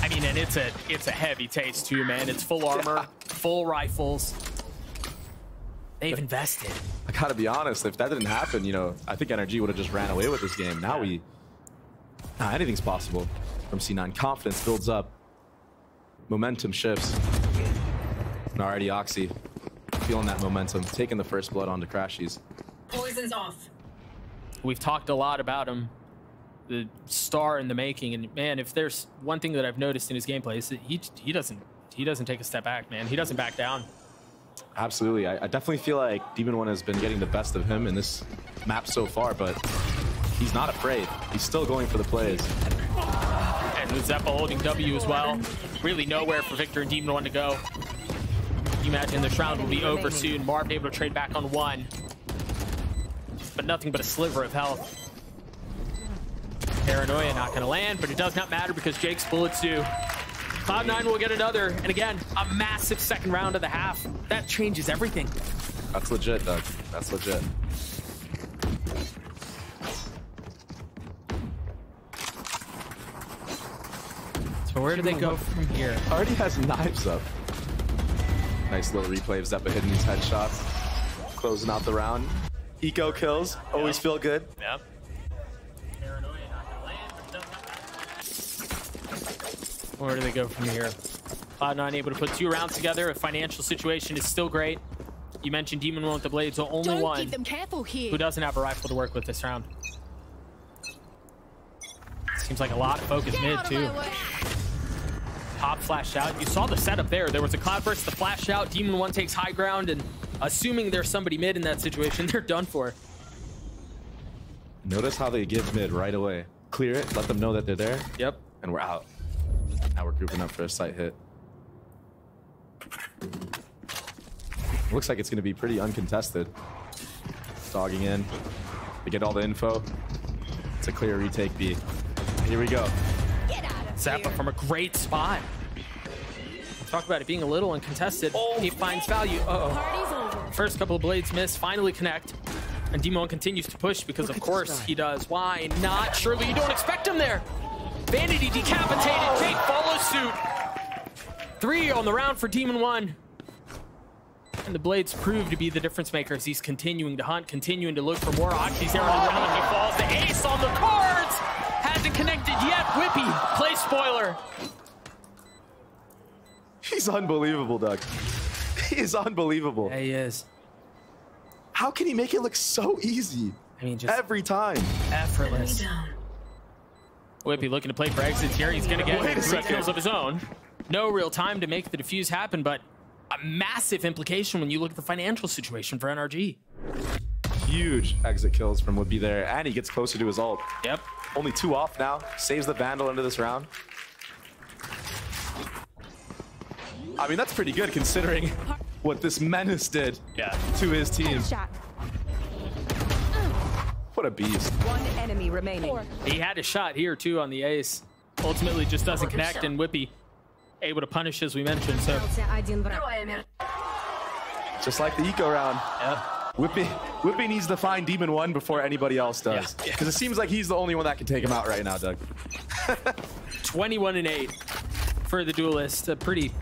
I mean, and it's a heavy taste too, man. It's full armor, full rifles. They've invested.
I gotta be honest, if that didn't happen, you know, I think NRG would have just ran away with this game. Now anything's possible from C9. Confidence builds up. Momentum shifts. And already Oxy feeling that momentum, taking the first blood onto Crashies.
Poison's off.
We've talked a lot about him, the star in the making, and man, if there's one thing that I've noticed in his gameplay is that he doesn't take a step back, man. He doesn't back down.
Absolutely. I definitely feel like Demon One has been getting the best of him in this map so far, but he's not afraid. He's still going for the plays.
And with Zeppa holding W as well. Really nowhere for Victor and Demon One to go. You imagine this round will be over soon. Marv able to trade back on one. But nothing but a sliver of health. Paranoia not going to land, but it does not matter because Jake's bullets do. Cloud9 will get another, and again, a massive second round of the half. That changes everything.
That's legit, Doug. That's legit.
So where do they go from here?
Already has knives up. Nice little replay of Zeppa hitting these headshots. Closing out the round. Eco kills. Always feel good.
Yep. Where do they go from here? Cloud9 able to put 2 rounds together. A financial situation is still great. You mentioned Demon One with the blades, the only one who doesn't have a rifle to work with this round. Seems like a lot of focus mid too. Pop flashed out. You saw the setup there. There was a cloudburst, the flash out. Demon One takes high ground, and assuming there's somebody mid in that situation, they're done for.
Notice how they give mid right away. Clear it, let them know that they're there.
Yep.
And we're out. Now we're grouping up for a sight hit. Looks like it's going to be pretty uncontested. Dogging in. They get all the info. It's a clear retake B. Here we go.
Zeppa from a great spot. Talk about it being a little uncontested. He finds value. Uh-oh. First couple of blades miss, finally connect. And Demon One continues to push because of course he does. Why not? Surely you don't expect him there. Vanity decapitated. Jake follows suit. 3 on the round for Demon One. And the blades prove to be the difference maker as he's continuing to hunt, continuing to look for more. Oxy's there on the run. He falls. The ace on the cards. Hasn't connected yet. Whippy, play spoiler.
He's unbelievable, Doug. He is unbelievable.
Yeah, he is.
How can he make it look so easy?
I mean, just
every time.
Effortless. Whippy looking to play for exits here. He's going to get 3 kills of his own. No real time to make the defuse happen, but a massive implication when you look at the financial situation for NRG.
Huge exit kills from Whippy there, and he gets closer to his ult.
Yep.
Only 2 off now. Saves the Vandal into this round. I mean, that's pretty good considering what this menace did to his team. What a beast.
1 enemy remaining.
He had a shot here too on the ace. Ultimately just doesn't connect, and Whippy able to punish as we mentioned. So
just like the eco round.
Yep.
Whippy needs to find Demon One before anybody else does. Because it seems like he's the only one that can take him out right now, Doug.
21-8 for the duelist. Pretty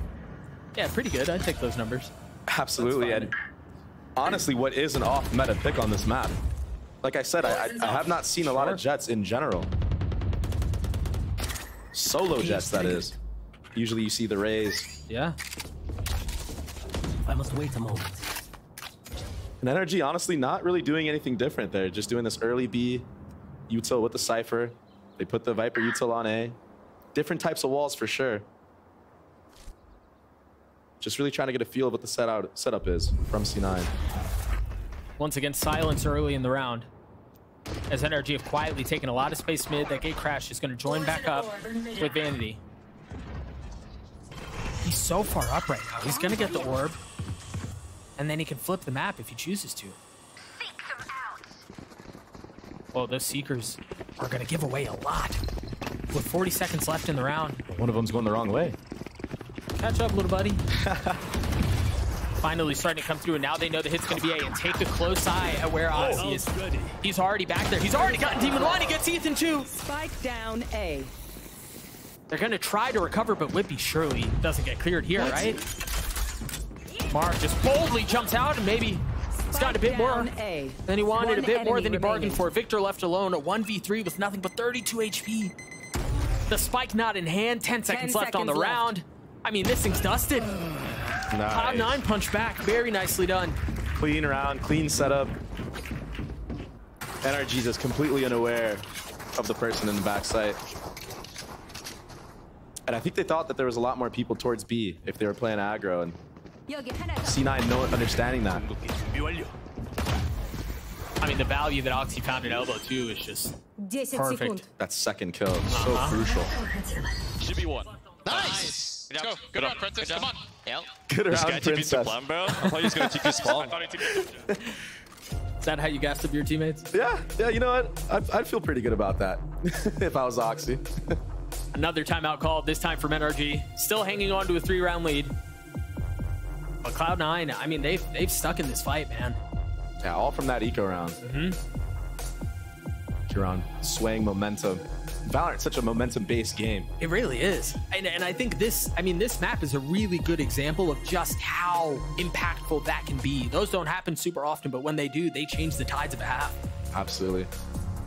good. I'd take those numbers.
Absolutely. And honestly, what is an off-meta pick on this map? Like I said, I have not seen a lot of Jets in general. Solo Jets, that is. Usually you see the Rays.
Yeah.
I must wait a moment.
And NRG, honestly, not really doing anything different there. Just doing this early B util with the Cypher. They put the Viper util on A. Different types of walls for sure. Just really trying to get a feel of what the setup is from C9.
Once again, silence early in the round. As NRG have quietly taken a lot of space mid. That gate crash is going to join back up with Vanity. He's so far up right now. He's going to get the orb. And then he can flip the map if he chooses to. Well, those Seekers are going to give away a lot. With 40 seconds left in the round.
One of them's going the wrong way.
Catch up, little buddy. Finally starting to come through, and now they know the hit's going to be A. And take a close eye at where Oxy is. He's already back there. He's already gotten Demon One. He gets Ethan too.
Spike down A.
They're going to try to recover, but Whippy surely doesn't get cleared here, right? Marv just boldly jumps out and maybe He's got a bit more than he wanted, a bit more than he bargained
remaining.
for. Victor left alone at 1v3 with nothing but 32 HP. The spike not in hand, 10 seconds left on the round. I mean, this thing's dusted. Cloud9 punch back, very nicely done.
Clean round, clean setup. NRG just completely unaware of the person in the backside. And I think they thought that there was a lot more people towards B if they were playing aggro, and C9 not understanding that.
I mean, the value that Oxy found in elbow too is just perfect.
That second kill, so crucial.
Should be one. Nice! Let's go. Good round, Princess. Come on.
Good
This
round,
guy TP'd to
Princess.
plan, bro. I thought he was going to TP spawn.
Is that how you gassed up your teammates?
Yeah, you know what? I'd feel pretty good about that if I was Oxy.
Another timeout called, this time from NRG. Still hanging on to a 3-round lead. But Cloud9, I mean, they've stuck in this fight, man.
Yeah, all from that eco round. Round swaying momentum. Valorant's such a momentum-based game.
It really is. And I think this map is a really good example of just how impactful that can be. Those don't happen super often, but when they do, they change the tides of a half.
Absolutely.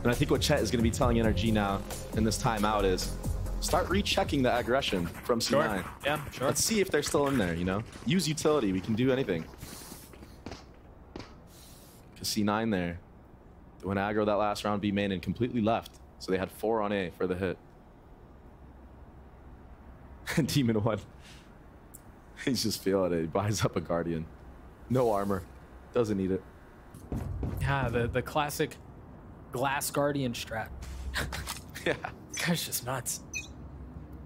And I think what Chet is going to be telling NRG now in this timeout is start rechecking the aggression from C9.
Sure. Yeah, sure.
Let's see if they're still in there, you know? Use utility. We can do anything. Because C9 there, when aggro that last round B main and completely left. So they had 4 on A for the hit. And Demon 1. He's just feeling it. He buys up a Guardian. No armor. Doesn't need it.
Yeah, the classic glass Guardian strat.
Yeah.
Guy's just nuts.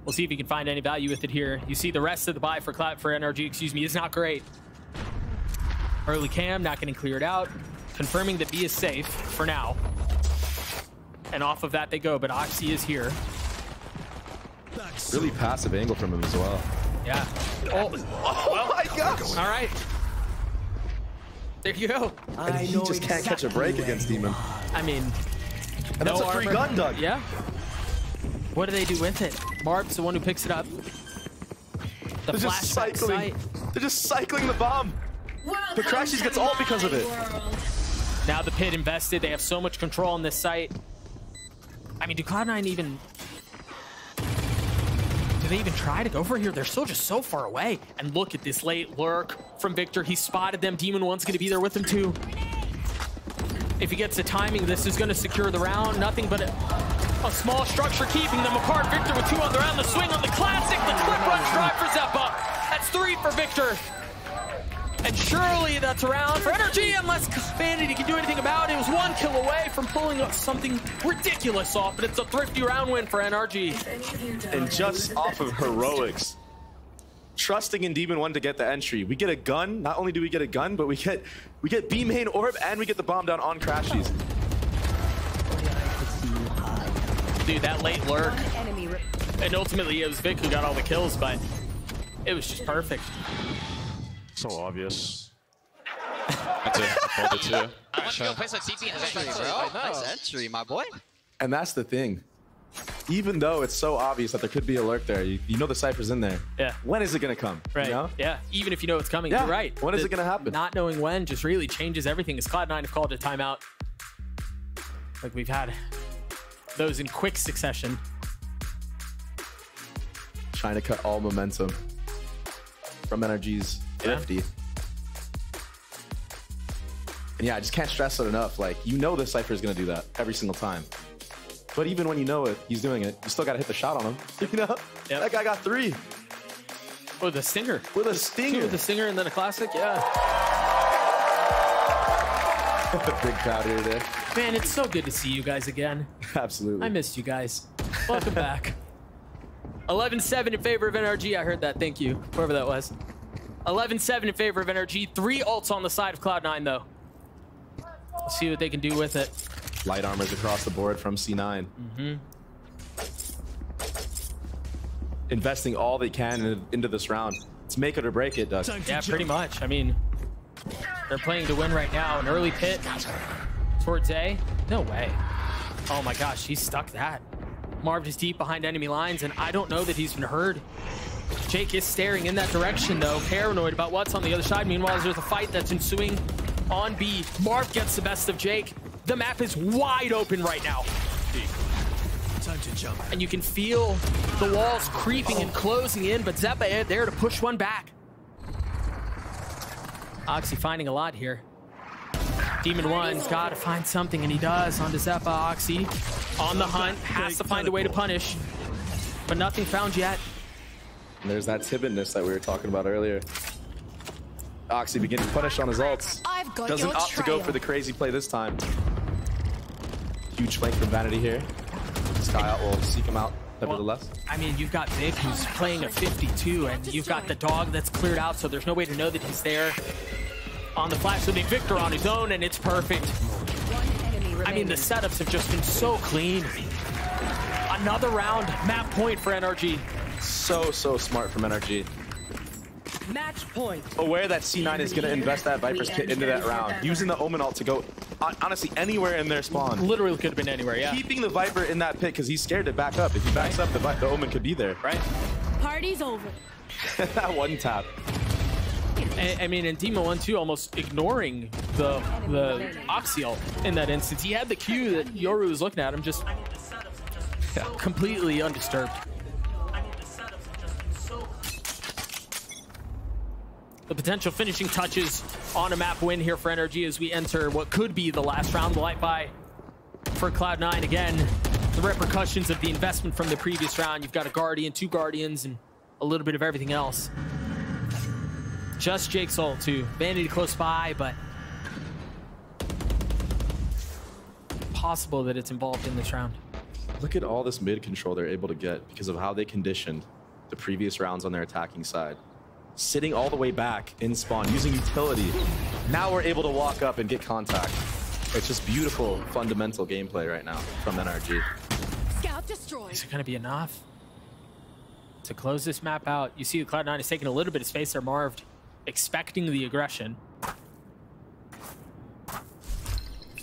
We'll see if he can find any value with it here. You see the rest of the buy for NRG, is not great. Early cam, not getting cleared out. Confirming that B is safe for now. And off of that they go, but Oxy is here.
Really passive angle from him as well.
Yeah.
Oh my gosh!
All right. There you go.
And he just can't catch a break against Demon.
I mean,
and that's a free gun, Doug.
Yeah. What do they do with it? Barb's the one who picks it up. The
They're just cycling. They're just cycling the bomb. But Crashies gets ult because of it.
Now the pit invested. They have so much control on this site. I mean, do Cloud9 even... Do they even try to go for it here? They're still just so far away. And look at this late lurk from Victor. He spotted them. Demon 1's going to be there with him too. If he gets the timing, this is going to secure the round. Nothing but a small structure keeping them apart. Victor with 2 on the round. The swing on the classic. The clip run drive for Zeppa. That's 3 for Victor. And surely that's a round for NRG, unless Vanity can do anything about it. It was 1 kill away from pulling up something ridiculous off, but it's a thrifty round win for NRG.
And just off of heroics, trusting in Demon 1 to get the entry. We get a gun. Not only do we get a gun, but we get B main orb and we get the bomb down on Crashies.
Dude, that late lurk. And ultimately it was Vic who got all the kills, but it was just perfect.
So obvious. That's it. I called it too.
I want to go play some CP in this entry, bro. Nice entry, my boy.
And that's the thing. Even though it's so obvious that there could be a lurk there, you know the Cypher's in there.
Yeah.
When is it going to come?
Right.
You know?
Yeah. Even if you know it's coming,
Yeah.
you're right.
When is it going to happen?
Not knowing when just really changes everything. As Cloud9 have called a timeout. Like we've had those in quick succession.
Trying to cut all momentum from NRG's 50. And yeah, I just can't stress it enough. Like, you know the Cypher is going to do that every single time. But even when you know it, he's doing it, you still got to hit the shot on him. You know? Yep. That guy got 3.
With a stinger.
With a stinger.
2 with a stinger and then a classic, yeah.
Big crowd here today.
Man, it's so good to see you guys again.
Absolutely.
I missed you guys. Welcome back. 11-7 in favor of NRG. I heard that. Thank you, whoever that was. 11-7 in favor of NRG. 3 ults on the side of Cloud9, though. Let's see what they can do with it.
Light armors across the board from C9. Investing all they can into this round. It's make it or break it, Doug.
Yeah, pretty much. I mean, they're playing to win right now. An early pit towards A. No way. Oh my gosh, he stuck that. Marv is deep behind enemy lines, and I don't know that he's been heard. Jake is staring in that direction, though, paranoid about what's on the other side. Meanwhile, there's a fight that's ensuing on B. Marv gets the best of Jake. The map is wide open right now.
Time to jump.
And you can feel the walls creeping and closing in, but Zeppa there to push one back. Oxy finding a lot here. Demon One's got to find something, and he does onto Zeppa. Oxy on the hunt, has to find a way to punish, but nothing found yet.
And there's that timidness that we were talking about earlier. Oxy beginning to punish on his ults. Doesn't opt to go for the crazy play this time. Huge flank from Vanity here. Sky Out will seek him out, nevertheless.
I mean, you've got Vic who's playing a 52, and you've got the dog that's cleared out, so there's no way to know that he's there. On the flash, so they Victor on his own, and it's perfect. I mean, the setups have just been so clean. Another round, map point for NRG.
So smart from NRG.
Match point.
Aware that C9 is going to invest that Viper's kit into that round, using the Omen ult to go, honestly, anywhere in their spawn.
Literally could have been anywhere, yeah.
Keeping the Viper in that pit because he's scared to back up. If he backs up, the Omen could be there.
Right.
Party's over.
That one tap.
I mean, and Demon 1 too, almost ignoring the Oxy ult in that instance. He had the Q that Yoru was looking at him, just completely undisturbed. The potential finishing touches on a map win here for NRG as we enter what could be the last round. Light by for Cloud9 again. The repercussions of the investment from the previous round. You've got a Guardian, 2 Guardians, and a little bit of everything else. Just Jake's ult too. Vanity close by, but possible that it's involved in this round.
Look at all this mid control they're able to get because of how they conditioned the previous rounds on their attacking side. Sitting all the way back in spawn, using utility. Now we're able to walk up and get contact. It's just beautiful, fundamental gameplay right now from NRG.
Scout destroyed.
Is it going to be enough to close this map out? You see Cloud9 is taking a little bit of space there, Marv, expecting the aggression.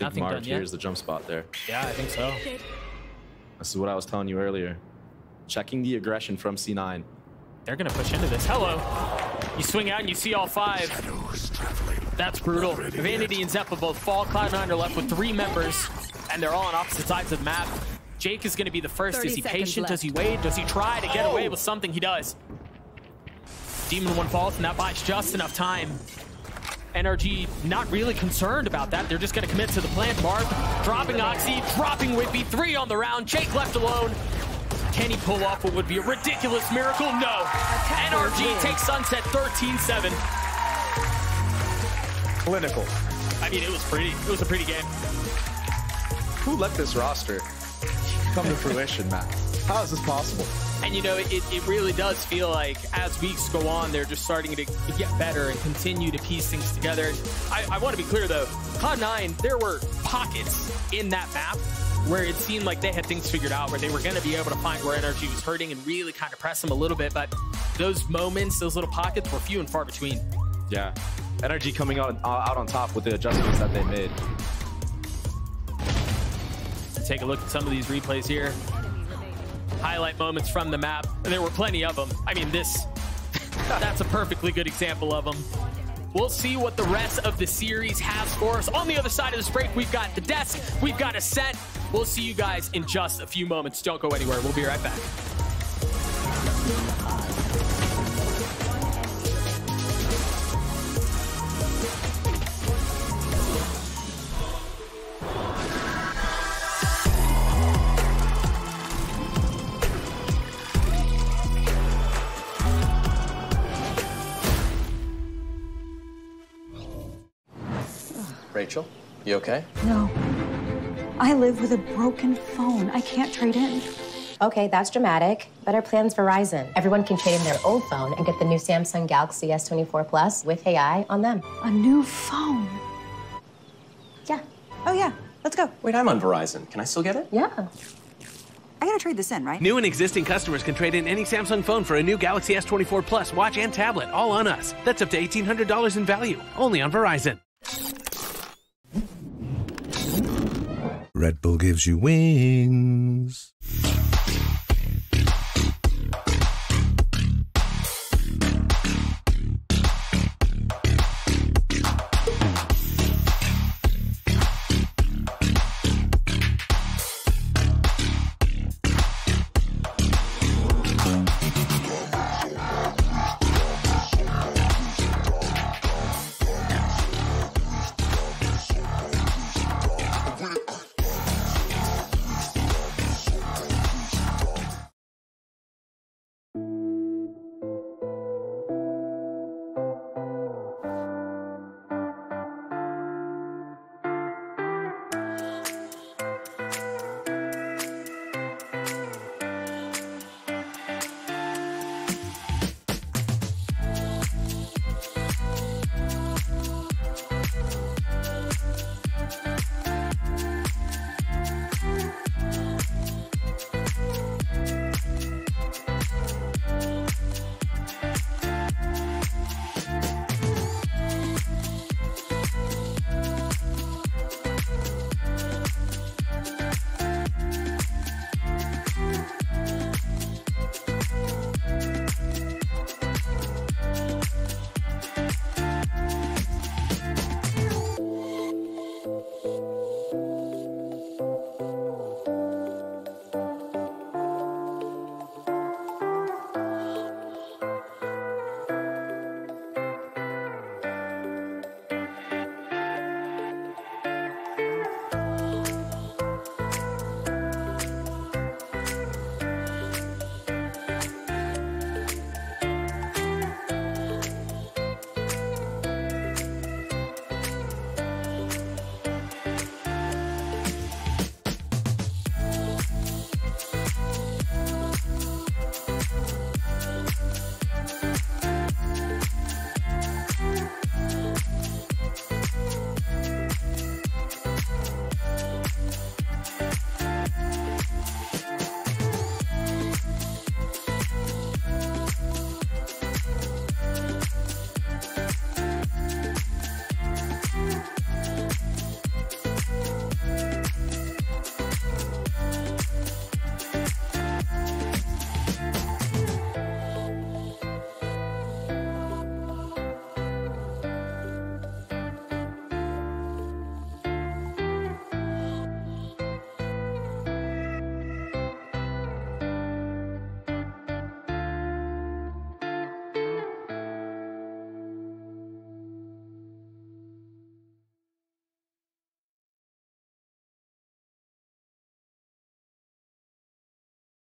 Nothing
Marv
done yet.
here's the jump spot there.
Yeah, I think so.
This is what I was telling you earlier. Checking the aggression from C9.
They're going to push into this. Hello. You swing out and you see all 5. That's brutal. Vanity and Zeppa both fall. Cloud9 are left with 3 members, and they're all on opposite sides of the map. Jake is going to be the first. Is he patient? Does he wait? Does he try to get away with something? He does. Demon 1 falls, and that buys just enough time. NRG not really concerned about that. They're just going to commit to the plant. Marv dropping Oxy, dropping Whippy. 3 on the round. Jake left alone. Can he pull off what would be a ridiculous miracle? No. NRG takes Sunset 13-7.
Clinical.
I mean, it was pretty. It was a pretty game.
Who let this roster come to fruition, Matt? How is this possible?
And you know, it really does feel like as weeks go on, they're just starting to get better and continue to piece things together. I want to be clear though, Cloud9, there were pockets in that map where it seemed like they had things figured out, where they were going to be able to find where NRG was hurting and really kind of press them a little bit. But those moments, those little pockets were few and far between.
Yeah. NRG coming out on top with the adjustments that they made.
Take a look at some of these replays here. Highlight moments from the map. And there were plenty of them. I mean, that's a perfectly good example of them. We'll see what the rest of the series has for us. On the other side of this break, we've got the desk, we've got a set. We'll see you guys in just a few moments. Don't go anywhere. We'll be right back.
Rachel, you okay?
No. I live with a broken phone. I can't trade in.
Okay, that's dramatic. Better plan's Verizon. Everyone can trade in their old phone and get the new Samsung Galaxy S24 Plus with AI on them.
A new phone?
Yeah.
Oh, yeah. Let's go.
Wait, I'm on Verizon. Can I still get it?
Yeah.
I gotta trade this in, right?
New and existing customers can trade in any Samsung phone for a new Galaxy S24 Plus watch and tablet, all on us. That's up to $1,800 in value, only on Verizon.
Red Bull gives you wings.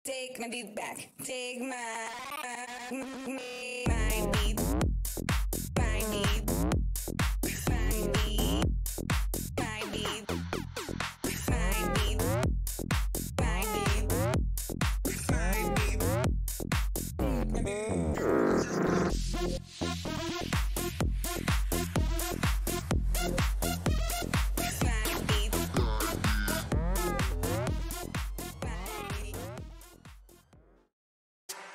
Take my beat back. Take my beat